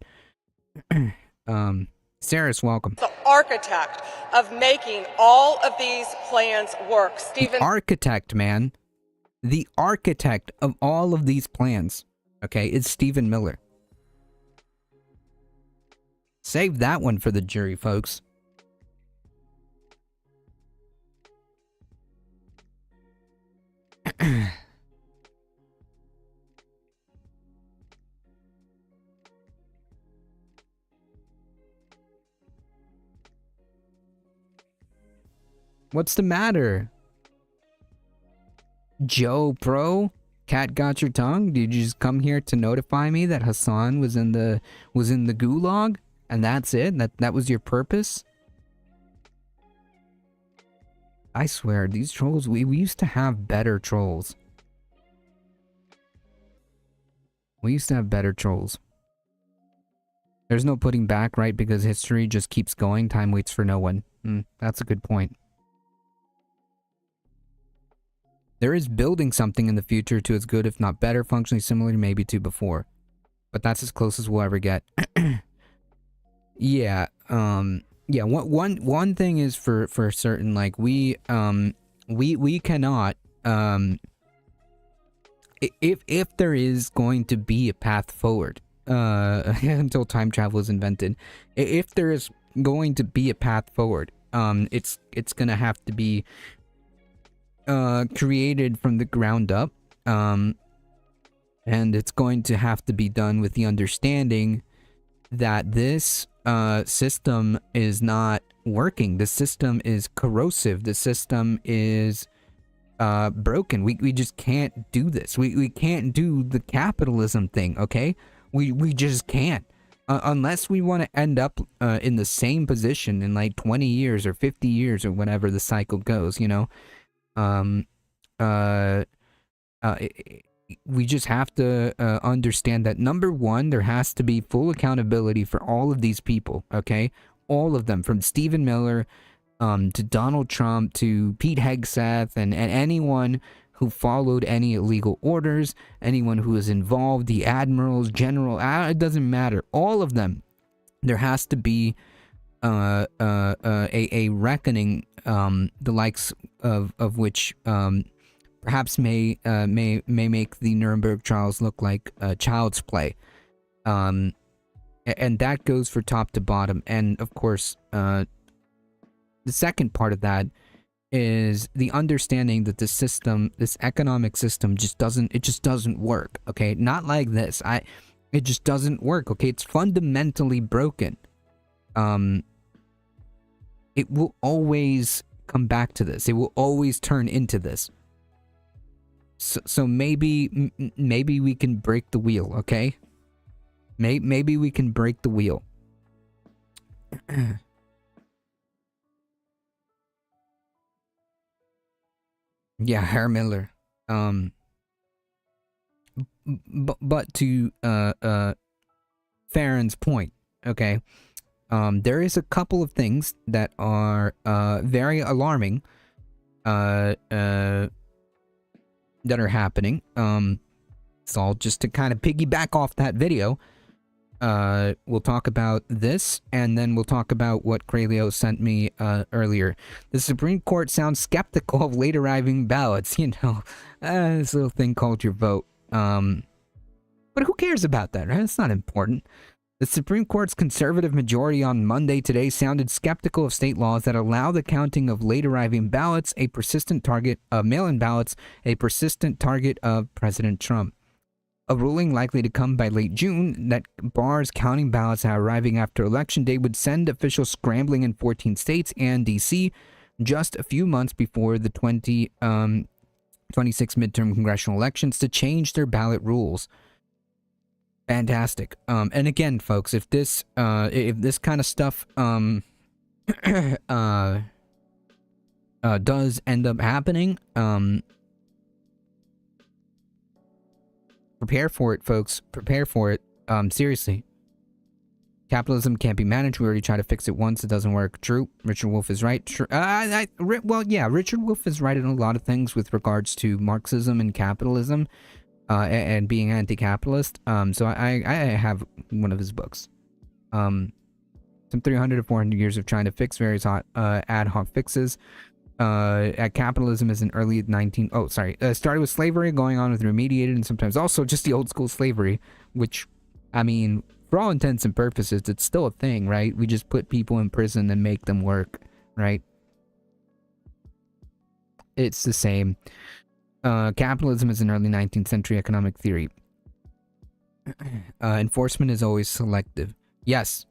Saris, welcome. The architect of making all of these plans work. The Stephen architect, man. The architect of all of these plans, okay, is Stephen Miller. Save that one for the jury, folks. What's the matter? Joe Pro? Cat got your tongue? Did you just come here to notify me that Hassan was in the gulag? And that's it? That was your purpose? I swear, these trolls, we used to have better trolls. We used to have better trolls. There's no putting back, right? Because history just keeps going. Time waits for no one. That's a good point. There is building something in the future to as good, if not better, functionally similar to maybe to before. But that's as close as we'll ever get. Yeah, yeah, one thing is for certain, like, we cannot, if there is going to be a path forward, until time travel is invented, if there is going to be a path forward, it's gonna have to be created from the ground up, and it's going to have to be done with the understanding that this system is not working. The system is corrosive. The system is broken. We just can't do this. We can't do the capitalism thing, okay? We just can't. Unless we want to end up in the same position in like 20 years or 50 years or whatever the cycle goes, you know? We just have to understand that, number one, there has to be full accountability for all of these people, okay? All of them, from Stephen Miller to Donald Trump to Pete Hegseth and anyone who followed any illegal orders, anyone who was involved, the admirals, general, it doesn't matter. All of them. There has to be a reckoning, the likes of which perhaps may make the Nuremberg trials look like child's play, and that goes for top to bottom. And of course, the second part of that is the understanding that the system, this economic system, just doesn't work. Okay, not like this. It just doesn't work. Okay, it's fundamentally broken. It will always come back to this. It will always turn into this. So maybe we can break the wheel, okay? Maybe we can break the wheel. Yeah, Herr Miller. But to Farron's point, okay? There is a couple of things that are very alarming that are happening. So just to kind of piggyback off that video, we'll talk about this, and then we'll talk about what Kraylio sent me earlier. The Supreme Court sounds skeptical of late arriving ballots. You know, this little thing called your vote. But who cares about that, right? It's not important. The Supreme Court's conservative majority on Monday today sounded skeptical of state laws that allow the counting of late arriving ballots, a persistent target of mail-in ballots, a persistent target of President Trump. A ruling likely to come by late June that bars counting ballots arriving after Election Day would send officials scrambling in 14 states and D.C. just a few months before the 2026 midterm congressional elections to change their ballot rules. Fantastic. And again, folks, if this kind of stuff does end up happening, prepare for it, folks. Prepare for it. Seriously. Capitalism can't be managed. We already tried to fix it once. It doesn't work. True. Richard Wolff is right. True. Well, yeah, Richard Wolff is right in a lot of things with regards to Marxism and capitalism, and being anti-capitalist. So I have one of his books. Some 300 to 400 years of trying to fix various ad hoc fixes. Capitalism is an early started with slavery, going on with remediated, and sometimes also just the old school slavery, which, I mean, for all intents and purposes, it's still a thing, right? We just put people in prison and make them work, right? It's the same. Capitalism is an early 19th century economic theory. Enforcement is always selective. Yes.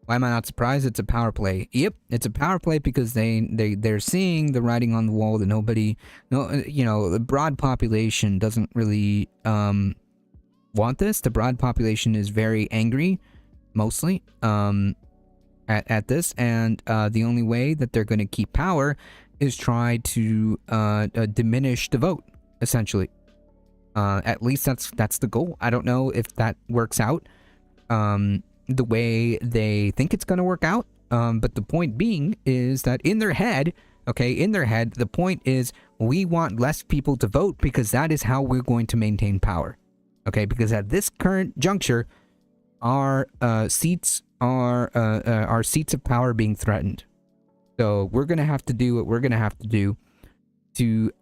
Why am I not surprised? It's a power play. Yep, it's a power play because they're seeing the writing on the wall that the broad population doesn't really want this. The broad population is very angry, mostly, at this, and the only way that they're going to keep power is try to diminish the vote, essentially. At least that's the goal. I don't know if that works out the way they think it's going to work out, but the point being is that in their head, the point is we want less people to vote because that is how we're going to maintain power. Okay, because at this current juncture, our seats of power being threatened. So we're gonna have to do what we're gonna have to do to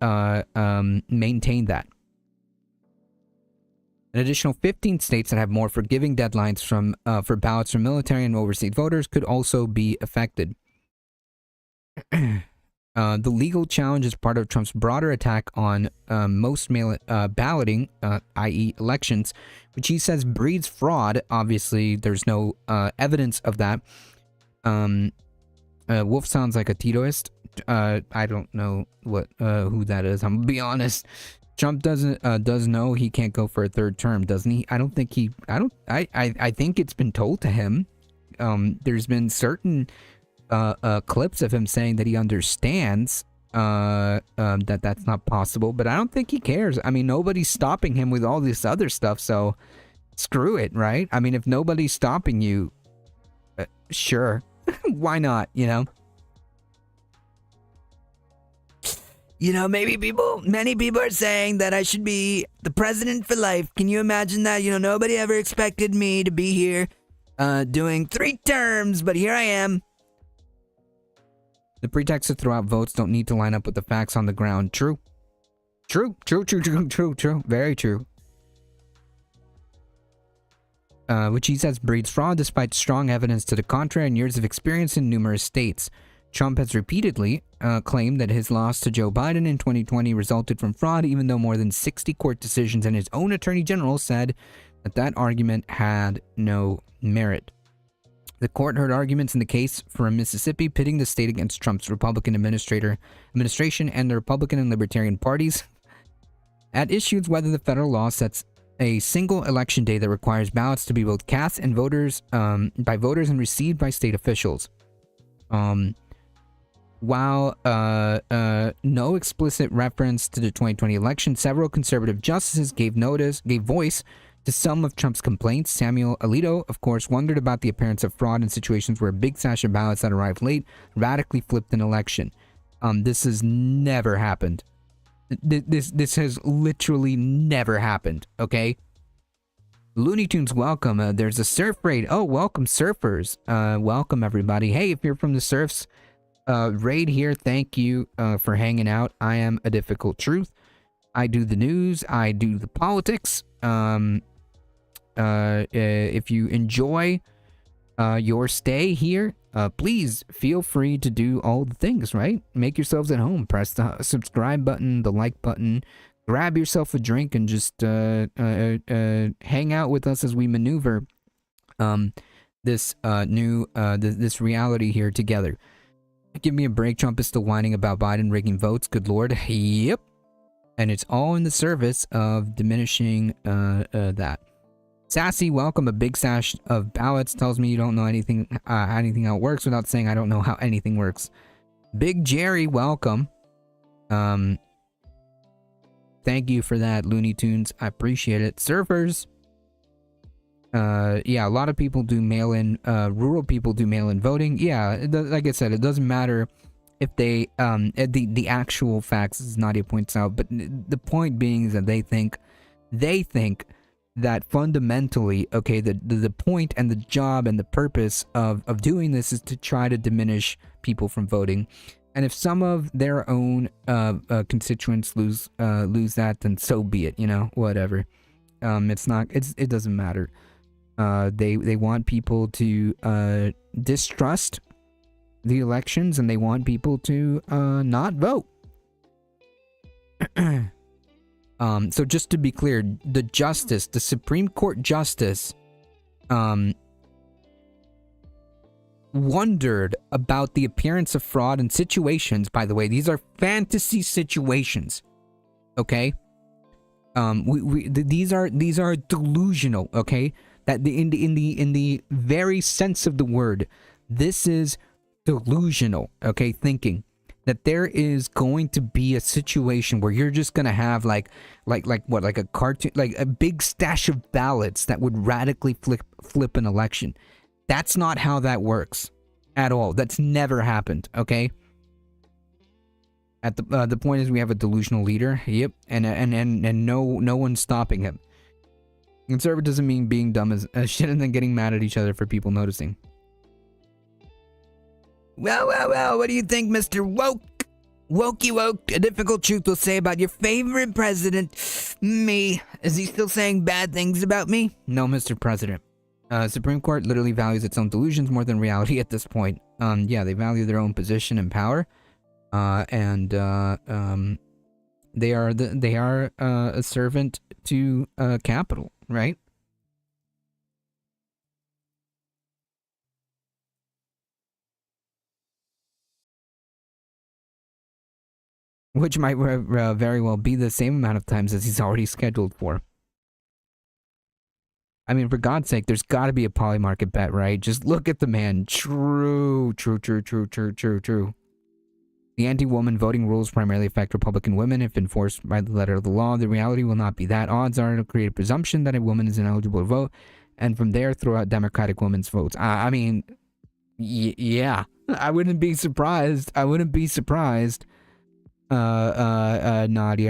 maintain that. An additional 15 states that have more forgiving deadlines for ballots from military and overseas voters could also be affected. The legal challenge is part of Trump's broader attack on most mail balloting, i.e. elections, which he says breeds fraud. Obviously, there's no evidence of that. Wolf sounds like a Titoist. I don't know who that is. I'm gonna be honest. Trump does know he can't go for a third term, doesn't he? I think it's been told to him. There's been certain clips of him saying that he understands that that's not possible, but I don't think he cares. I mean, nobody's stopping him with all this other stuff, so screw it, right? I mean, if nobody's stopping you, sure. Why not, many people are saying that I should be the president for life. Can you imagine that? Nobody ever expected me to be here doing 3 terms, but here I am. The pretext to throw out votes don't need to line up with the facts on the ground. True. True. Very true. Which he says breeds fraud despite strong evidence to the contrary and years of experience in numerous states. Trump has repeatedly claimed that his loss to Joe Biden in 2020 resulted from fraud, even though more than 60 court decisions and his own attorney general said that argument had no merit. The court heard arguments in the case for Mississippi pitting the state against Trump's Republican administration and the Republican and Libertarian parties. At issues whether the federal law sets a single election day that requires ballots to be both cast and by voters and received by state officials. While no explicit reference to the 2020 election, several conservative justices gave voice to some of Trump's complaints. Samuel Alito, of course, wondered about the appearance of fraud in situations where a big stash of ballots that arrived late radically flipped an election. This has never happened. This has literally never happened, okay? Looney Tunes, welcome. There's a surf raid. Oh, welcome, surfers. Welcome, everybody. Hey, if you're from the surfs, raid here, thank you for hanging out. I am A Difficult Truth. I do the news. I do the politics. If you enjoy your stay here, please feel free to do all the things, right? Make yourselves at home. Press the subscribe button, the like button. Grab yourself a drink and just hang out with us as we maneuver this this reality here together. Give me a break. Trump is still whining about Biden rigging votes. Good Lord. Yep. And it's all in the service of diminishing that. Sassy, welcome. A big stash of ballots tells me you don't know anything how it works without saying I don't know how anything works. Big Jerry, welcome. Thank you for that, Looney Tunes. I appreciate it. Surfers. Yeah, a lot of people do mail-in. Rural people do mail-in voting. Yeah, like I said, it doesn't matter if they the actual facts, as Nadia points out, but the point being is that they think that fundamentally, okay, the point and the job and the purpose of doing this is to try to diminish people from voting. And if some of their own constituents lose that, then so be it. You know, whatever. It doesn't matter. They want people to distrust the elections, and they want people to not vote. So just to be clear, the Supreme Court justice, wondered about the appearance of fraud in situations. By the way, these are fantasy situations. Okay. These are delusional. Okay. That in the very sense of the word, this is delusional. Okay, thinking that there is going to be a situation where you're just gonna have like a cartoon, like a big stash of ballots that would radically flip an election. That's not how that works at all. That's never happened. Okay. At the point is we have a delusional leader. Yep, and no one's stopping him. Conservative doesn't mean being dumb as shit and then getting mad at each other for people noticing. Well, what do you think, Mr. Wokey woke? A difficult truth will say about your favorite president, me. Is he still saying bad things about me? No, Mr. President. Supreme Court literally values its own delusions more than reality at this point. Yeah, they value their own position and power. And they are a servant to capital, right? Which might very well be the same amount of times as he's already scheduled for. I mean, for God's sake, there's got to be a polymarket bet, right? Just look at the man. True. The anti-woman voting rules primarily affect Republican women if enforced by the letter of the law. The reality will not be that. Odds are to create a presumption that a woman is ineligible to vote, and from there throw out Democratic women's votes. I mean, yeah, I wouldn't be surprised. Nadia,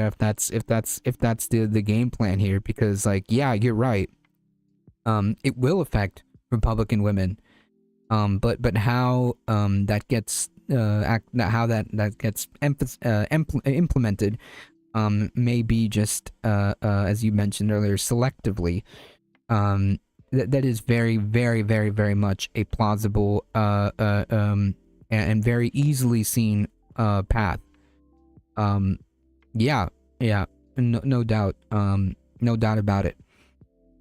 if that's the game plan here, because like, yeah, you're right. It will affect Republican women, but how that gets implemented may be just as you mentioned earlier, selectively. That is very, very, very, very much a plausible and very easily seen path. Yeah, no doubt about it.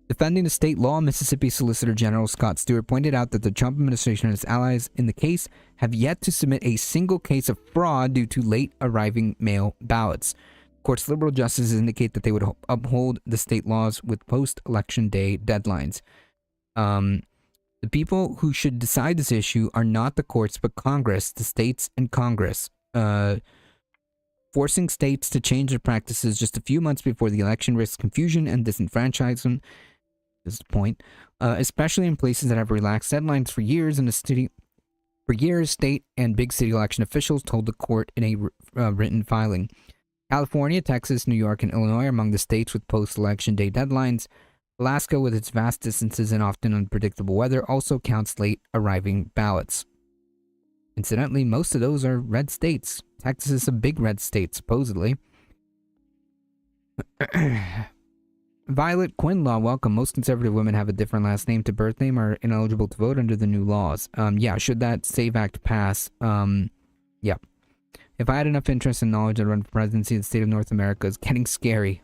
Defending the state law, Mississippi Solicitor General Scott Stewart pointed out that the Trump administration and its allies in the case have yet to submit a single case of fraud due to late arriving mail ballots. The court's liberal justices indicate that they would uphold the state laws with post-election day deadlines. The people who should decide this issue are not the courts, but Congress, the states and Congress. Forcing states to change their practices just a few months before the election risks confusion and disenfranchisement. Is the point, especially in places that have relaxed deadlines for years. State and big city election officials told the court in a written filing. California, Texas, New York, and Illinois are among the states with post-election day deadlines. Alaska, with its vast distances and often unpredictable weather, also counts late arriving ballots. Incidentally, most of those are red states. Texas is a big red state, supposedly. Violet Quinlaw, welcome. Most conservative women have a different last name to birth name, are ineligible to vote under the new laws. Yeah, should that SAVE Act pass, yeah. If I had enough interest and knowledge, I'd run for presidency. The state of North America is getting scary.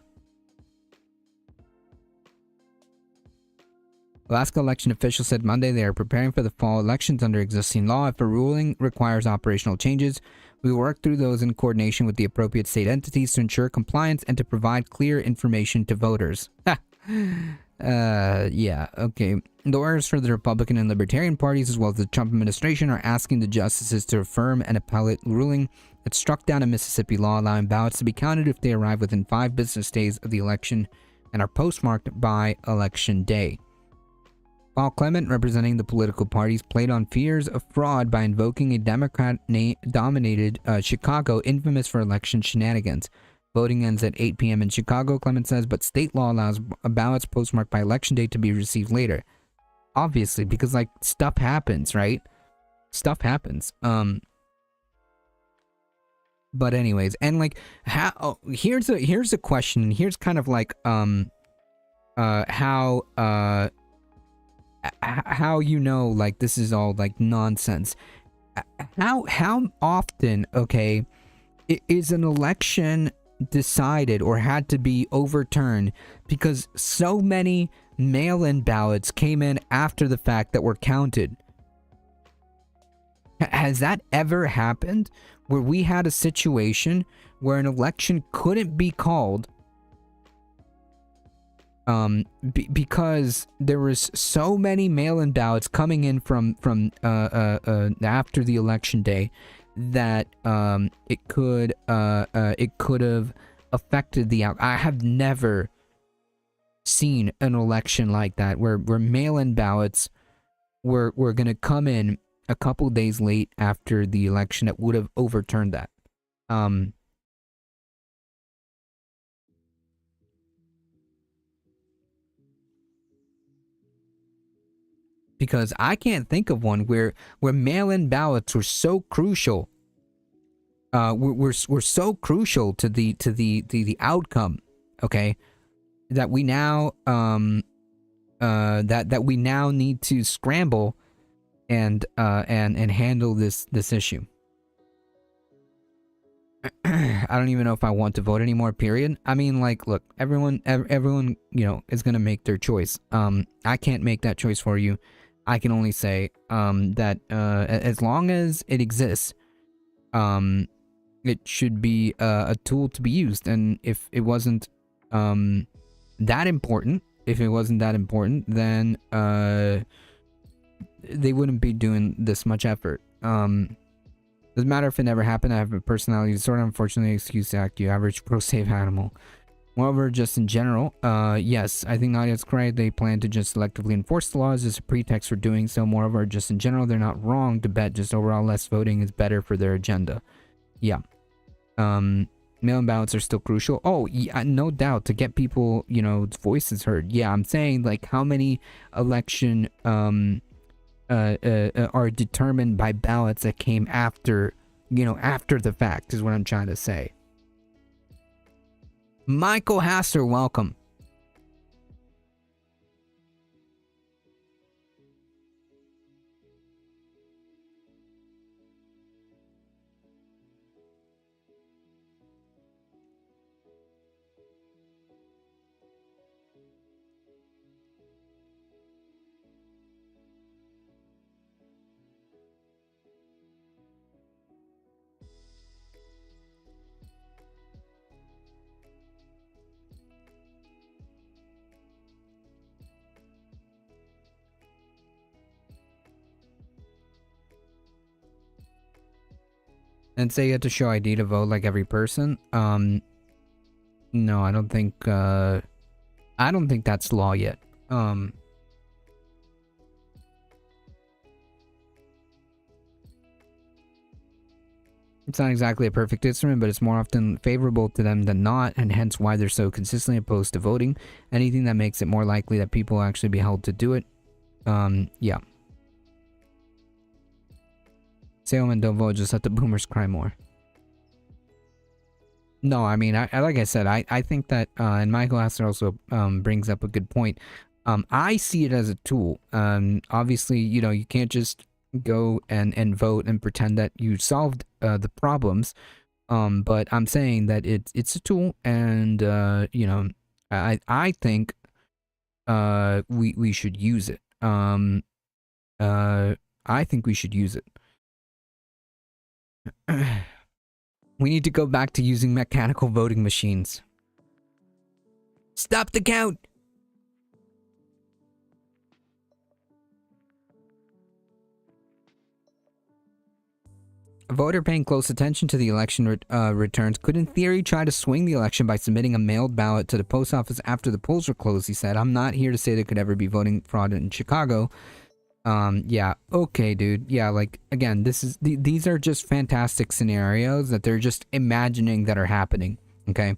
Alaska election officials said Monday they are preparing for the fall elections under existing law. If a ruling requires operational changes, we will work through those in coordination with the appropriate state entities to ensure compliance and to provide clear information to voters. Yeah, okay. Lawyers for the Republican and Libertarian parties, as well as the Trump administration, are asking the justices to affirm an appellate ruling that struck down a Mississippi law allowing ballots to be counted if they arrive within 5 business days of the election and are postmarked by Election Day. Paul Clement, representing the political parties, played on fears of fraud by invoking a Democrat-dominated Chicago infamous for election shenanigans. Voting ends at 8 p.m. in Chicago, Clement says, but state law allows ballots postmarked by election day to be received later. Obviously, because, like, stuff happens, right? Stuff happens. But anyways, and, like, how, here's a question, and here's kind of like, how you know, like, this is all, like, nonsense. How often, okay, is an election decided or had to be overturned because so many mail-in ballots came in after the fact that were counted? Has that ever happened where we had a situation where an election couldn't be called because there was so many mail-in ballots coming in from after the election day that it could have affected the outcome? I have never seen an election like that where mail-in ballots were going to come in a couple days late after the election that would have overturned that. Because I can't think of one where mail-in ballots were so crucial. Were so crucial to the outcome. Okay, that we now that we now need to scramble and handle this issue. I don't even know if I want to vote anymore, period. I mean, like, look, everyone, you know, is gonna make their choice. I can't make that choice for you. I can only say that as long as it exists, it should be a tool to be used. And if it wasn't that important, then they wouldn't be doing this much effort. Doesn't matter if it never happened. I have a personality disorder. Unfortunately, excuse to act you average pro-safe animal. Moreover, just in general, yes, I think Nadia's correct. They plan to just selectively enforce the laws as a pretext for doing so. Moreover, just in general, they're not wrong to bet just overall less voting is better for their agenda. Yeah. Mail-in ballots are still crucial. Oh, yeah, no doubt, to get people, you know, voices heard. Yeah, I'm saying, like, how many election are determined by ballots that came after, you know, after the fact is what I'm trying to say. Michael Hasser, welcome. And say you have to show ID to vote like every person. No, I don't think that's law yet. It's not exactly a perfect instrument, but it's more often favorable to them than not, and hence why they're so consistently opposed to voting. Anything that makes it more likely that people will actually be held to do it. Yeah. Say and don't vote, just let the boomers cry more. No, I mean, I like I said, I think that, and Michael Astor also brings up a good point. I see it as a tool. Obviously, you know, you can't just go and vote and pretend that you solved the problems. But I'm saying that it's a tool, and you know, I think we should use it. I think we should use it. We need to go back to using mechanical voting machines. Stop the count! A voter paying close attention to the election returns could, in theory, try to swing the election by submitting a mailed ballot to the post office after the polls were closed, he said. I'm not here to say there could ever be voting fraud in Chicago. Yeah, okay, dude. Yeah, like, again, these are just fantastic scenarios that they're just imagining that are happening, okay?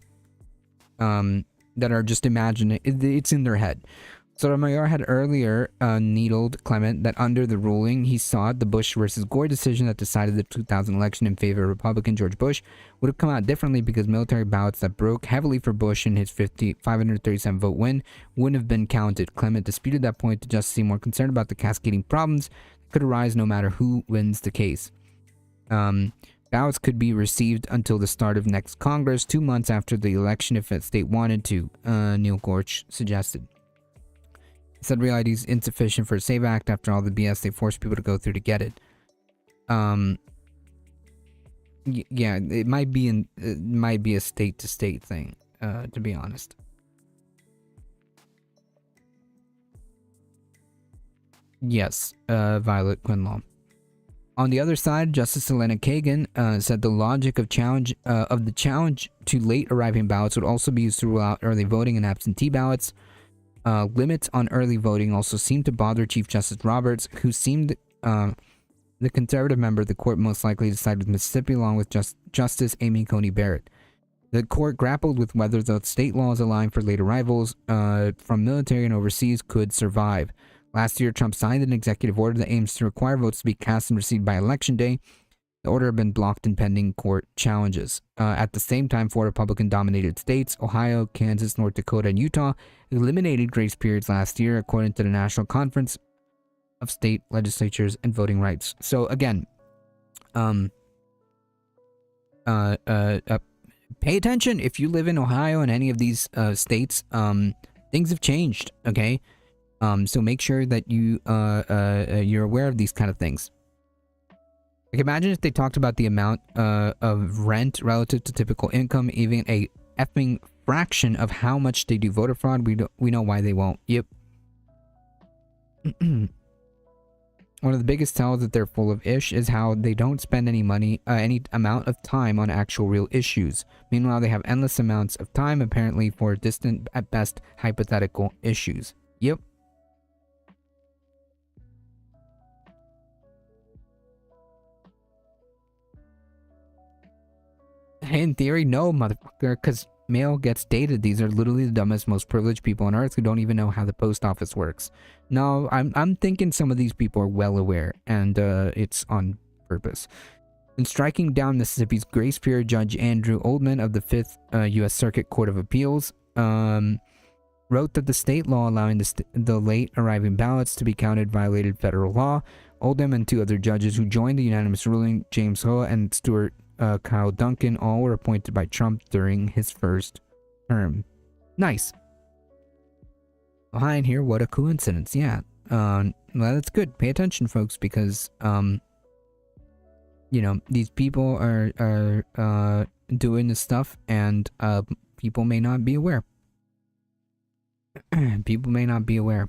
That are just imagining. It's in their head. Sotomayor had earlier needled Clement that under the ruling he sought, the Bush versus Gore decision that decided the 2000 election in favor of Republican George Bush would have come out differently because military ballots that broke heavily for Bush in his 537 vote win wouldn't have been counted. Clement disputed that point to just seem more concerned about the cascading problems that could arise no matter who wins the case. Ballots could be received until the start of next Congress, 2 months after the election if a state wanted to, Neil Gorch suggested. He said reality is insufficient for a SAVE Act after all the BS they force people to go through to get it. Yeah, it might be a state to state thing, to be honest. Yes, Violet Quinlaw. On the other side, Justice Elena Kagan said the logic of the challenge to late arriving ballots would also be used to rule out early voting and absentee ballots. Limits on early voting also seemed to bother Chief Justice Roberts, who seemed the conservative member of the court most likely to side with Mississippi, along with Justice Amy Coney Barrett. The court grappled with whether the state laws allowing for late arrivals from military and overseas could survive. Last year, Trump signed an executive order that aims to require votes to be cast and received by Election Day. The order had been blocked in pending court challenges. At the same time, 4 Republican-dominated states, Ohio, Kansas, North Dakota, and Utah, eliminated grace periods last year, according to the National Conference of State Legislatures and Voting Rights. So again, pay attention if you live in Ohio and any of these states. Things have changed. Okay, so make sure that you're aware of these kind of things. Like, imagine if they talked about the amount of rent relative to typical income, even a effing fraction of how much they do voter fraud. We know why they won't. Yep. One of the biggest tells that they're full of ish is how they don't spend any money, any amount of time on actual real issues. Meanwhile, they have endless amounts of time, apparently, for distant, at best, hypothetical issues. Yep. In theory, no, motherfucker, because mail gets dated. These are literally the dumbest, most privileged people on earth who don't even know how the post office works. No, I'm thinking some of these people are well aware, and it's on purpose. In striking down Mississippi's grace period, Judge Andrew Oldham of the 5th U.S. Circuit Court of Appeals wrote that the state law allowing the late arriving ballots to be counted violated federal law. Oldham and 2 other judges who joined the unanimous ruling, James Ho and Stuart Kyle Duncan, all were appointed by Trump during his first term. Nice. Behind here, what a coincidence. Yeah. Well, that's good. Pay attention, folks, because you know, these people are doing this stuff, and people may not be aware. People may not be aware.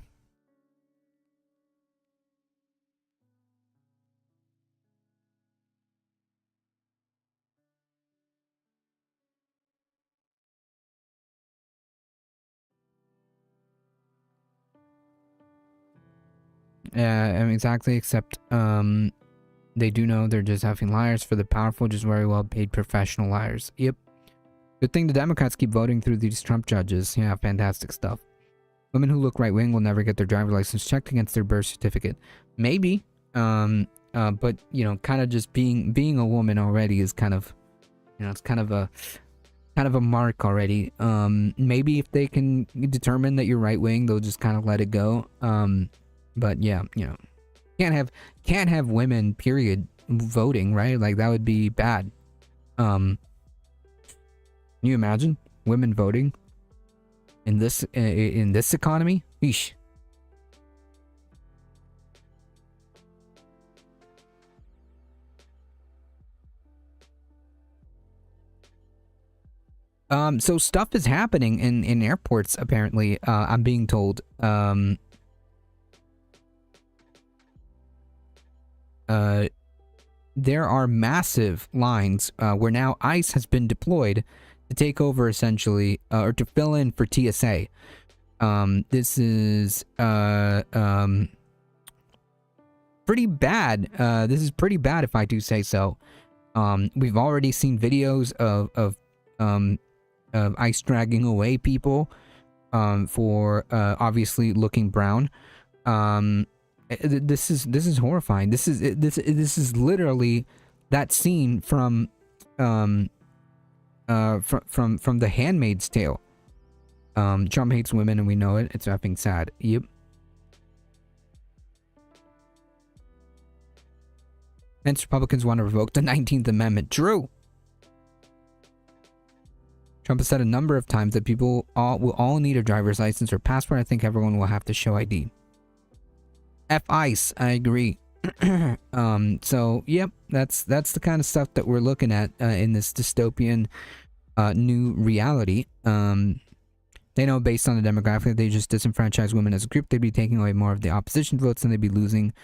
I mean, exactly, except they do know they're just having liars for the powerful, just very well paid professional liars. Yep. Good thing the Democrats keep voting through these Trump judges. Yeah, fantastic stuff. Women who look right-wing will never get their driver's license checked against their birth certificate. Maybe. But, you know, kind of just being a woman already is kind of, you know, it's kind of a mark already. Maybe if they can determine that you're right-wing, they'll just kind of let it go. But yeah, you know, can't have women, period, voting, right? Like, that would be bad. Can you imagine women voting in this economy? Eesh. So stuff is happening in airports, apparently. I'm being told. there are massive lines where now ICE has been deployed to take over essentially, or to fill in for TSA. This is pretty bad. This is pretty bad if I do say so. We've already seen videos of ICE dragging away people for obviously looking brown. This is horrifying. This is literally that scene from The Handmaid's Tale. Trump hates women and we know it. It's effing sad. Yep. Hence, Republicans want to revoke the 19th Amendment. True. Trump has said a number of times that people will all need a driver's license or passport. I think everyone will have to show ID. F ICE. I agree. So, yep, that's the kind of stuff that we're looking at in this dystopian new reality. They know based on the demographic, if they just disenfranchise women as a group, they'd be taking away more of the opposition votes and they'd be losing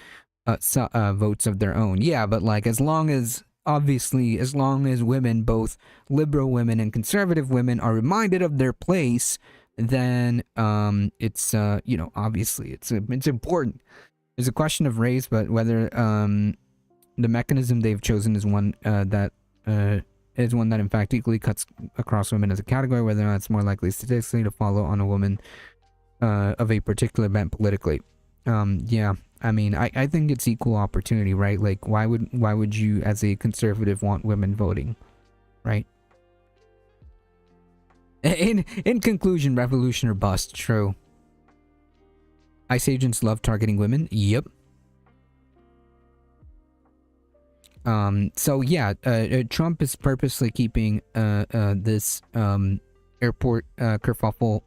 votes of their own. Yeah, but like as long as women, both liberal women and conservative women, are reminded of their place, then it's obviously it's important. There's a question of race, but whether the mechanism they've chosen is one that in fact equally cuts across women as a category, whether or not it's more likely statistically to follow on a woman of a particular bent politically. Yeah, I mean, I think it's equal opportunity, right? Like, why would you, as a conservative, want women voting, right? In conclusion, revolution or bust. True. ICE agents love targeting women. Yep. So yeah, Trump is purposely keeping this airport kerfuffle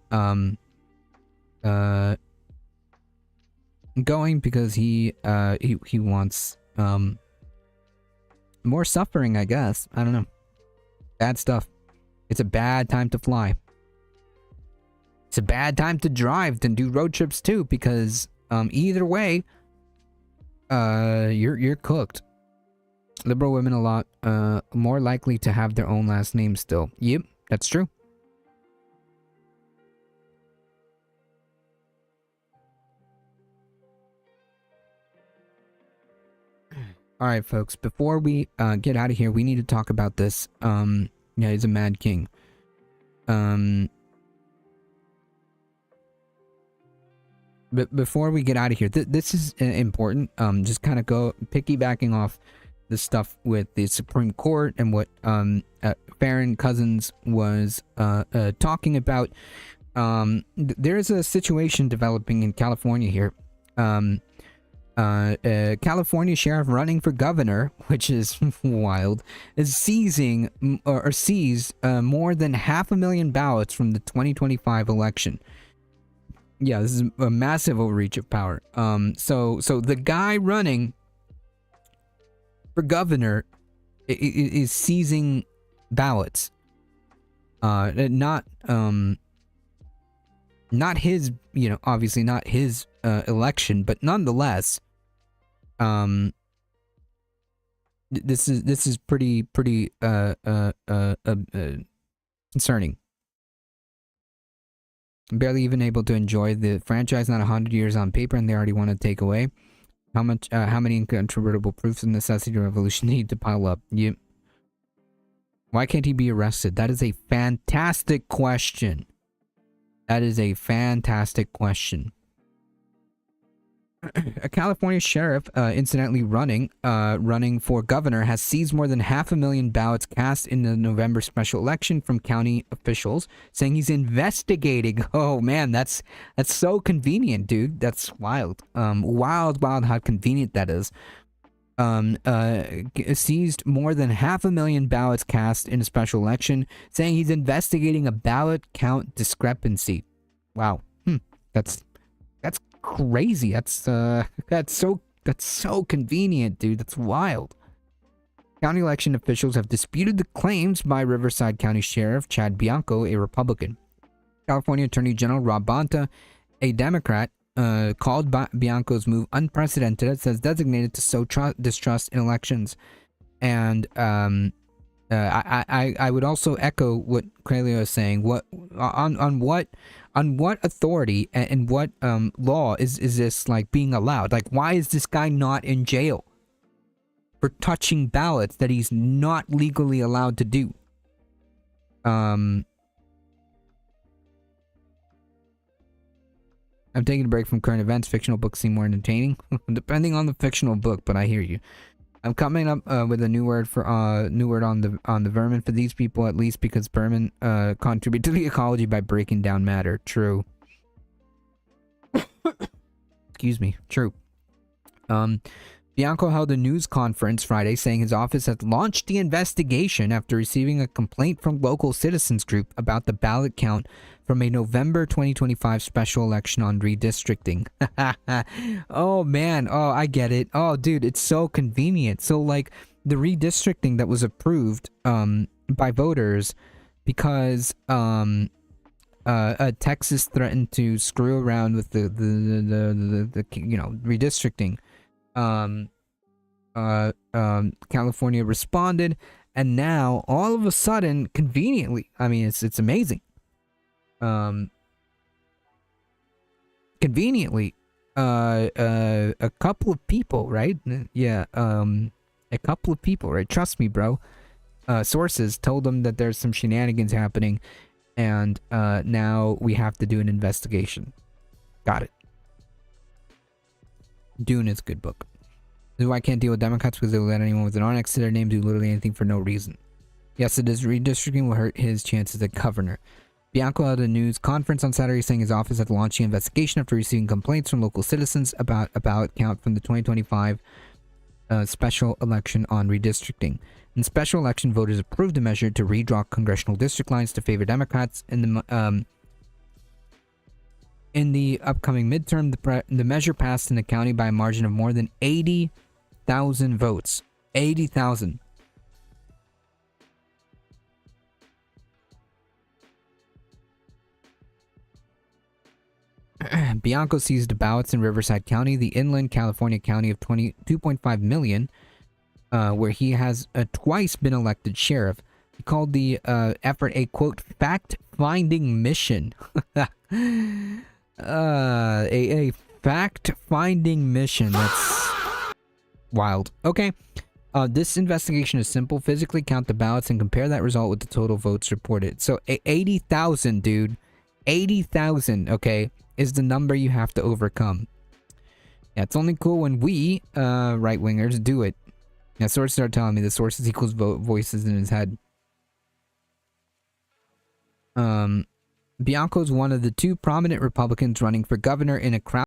going because he wants more suffering, I guess. I don't know. Bad stuff. It's a bad time to fly. It's a bad time to drive and do road trips too, because either way, you're cooked. Liberal women a lot more likely to have their own last name still. Yep, that's true. All right, folks. Before we get out of here, we need to talk about this. Yeah, he's a mad king. But before we get out of here, this is important. Just kind of go piggybacking off the stuff with the Supreme Court and what Farron Cousins was talking about. There's a situation developing in California here. California sheriff running for governor, which is wild, is seized more than 500,000 ballots from the 2025 election. Yeah, this is a massive overreach of power. So the guy running for governor is seizing ballots. Not his, obviously not his election, but nonetheless, this is pretty concerning. Barely even able to enjoy the franchise, not 100 years on paper, and they already want to take away. How many incontrovertible proofs of necessity or revolution need to pile up? Yep. Why can't he be arrested? That is a fantastic question. That is a fantastic question. A California sheriff, incidentally running for governor, has seized more than 500,000 ballots cast in the November special election from county officials, saying he's investigating. Oh man, that's so convenient, dude. That's wild. Wild how convenient that is. Seized more than 500,000 ballots cast in a special election, saying he's investigating a ballot count discrepancy. Wow. That's crazy. That's so convenient, dude. That's wild. County election officials have disputed the claims by Riverside County Sheriff Chad Bianco, a Republican. California Attorney General Rob Bonta, a Democrat, called Bianco's move unprecedented. It says designated to sow distrust in elections. And I would also echo what Crelio is saying. What on what authority and what law is this like being allowed? Like, why is this guy not in jail for touching ballots that he's not legally allowed to do? I'm taking a break from current events. Fictional books seem more entertaining, depending on the fictional book. But I hear you. I'm coming up with a new word on the vermin for these people, at least because vermin contribute to the ecology by breaking down matter. True. Excuse me. True. Bianco held a news conference Friday saying his office has launched the investigation after receiving a complaint from local citizens group about the ballot count from a November 2025 special election on redistricting. Oh man, oh I get it. Oh dude, it's so convenient. So like the redistricting that was approved by voters because Texas threatened to screw around with the redistricting. California responded, and now all of a sudden, conveniently, I mean it's amazing. Conveniently, a couple of people, right? Yeah, a couple of people, right? Trust me, bro. Sources told them that there's some shenanigans happening, and now we have to do an investigation. Got it. Dune is a good book. This is why I can't deal with Democrats, because they will let anyone with an R next to their name do literally anything for no reason. Yes, it is. Redistricting will hurt his chances as governor. Bianco held a news conference on Saturday saying his office had launched an investigation after receiving complaints from local citizens about a ballot count from the 2025 special election on redistricting. In special election, voters approved a measure to redraw congressional district lines to favor Democrats. In the upcoming midterm, the measure passed in the county by a margin of more than 80,000 votes. 80,000. Bianco seized the ballots in Riverside County, the inland California county of 2.5 million, where he has twice been elected sheriff. He called the effort a, quote, fact-finding mission. A fact-finding mission. That's wild. Okay. This investigation is simple. Physically count the ballots and compare that result with the total votes reported. So 80,000, dude. 80,000, okay, is the number you have to overcome. Yeah, it's only cool when we, right-wingers, do it. Yeah, sources are telling me the sources equals voices in his head. Bianco's one of the two prominent Republicans running for governor in a crowd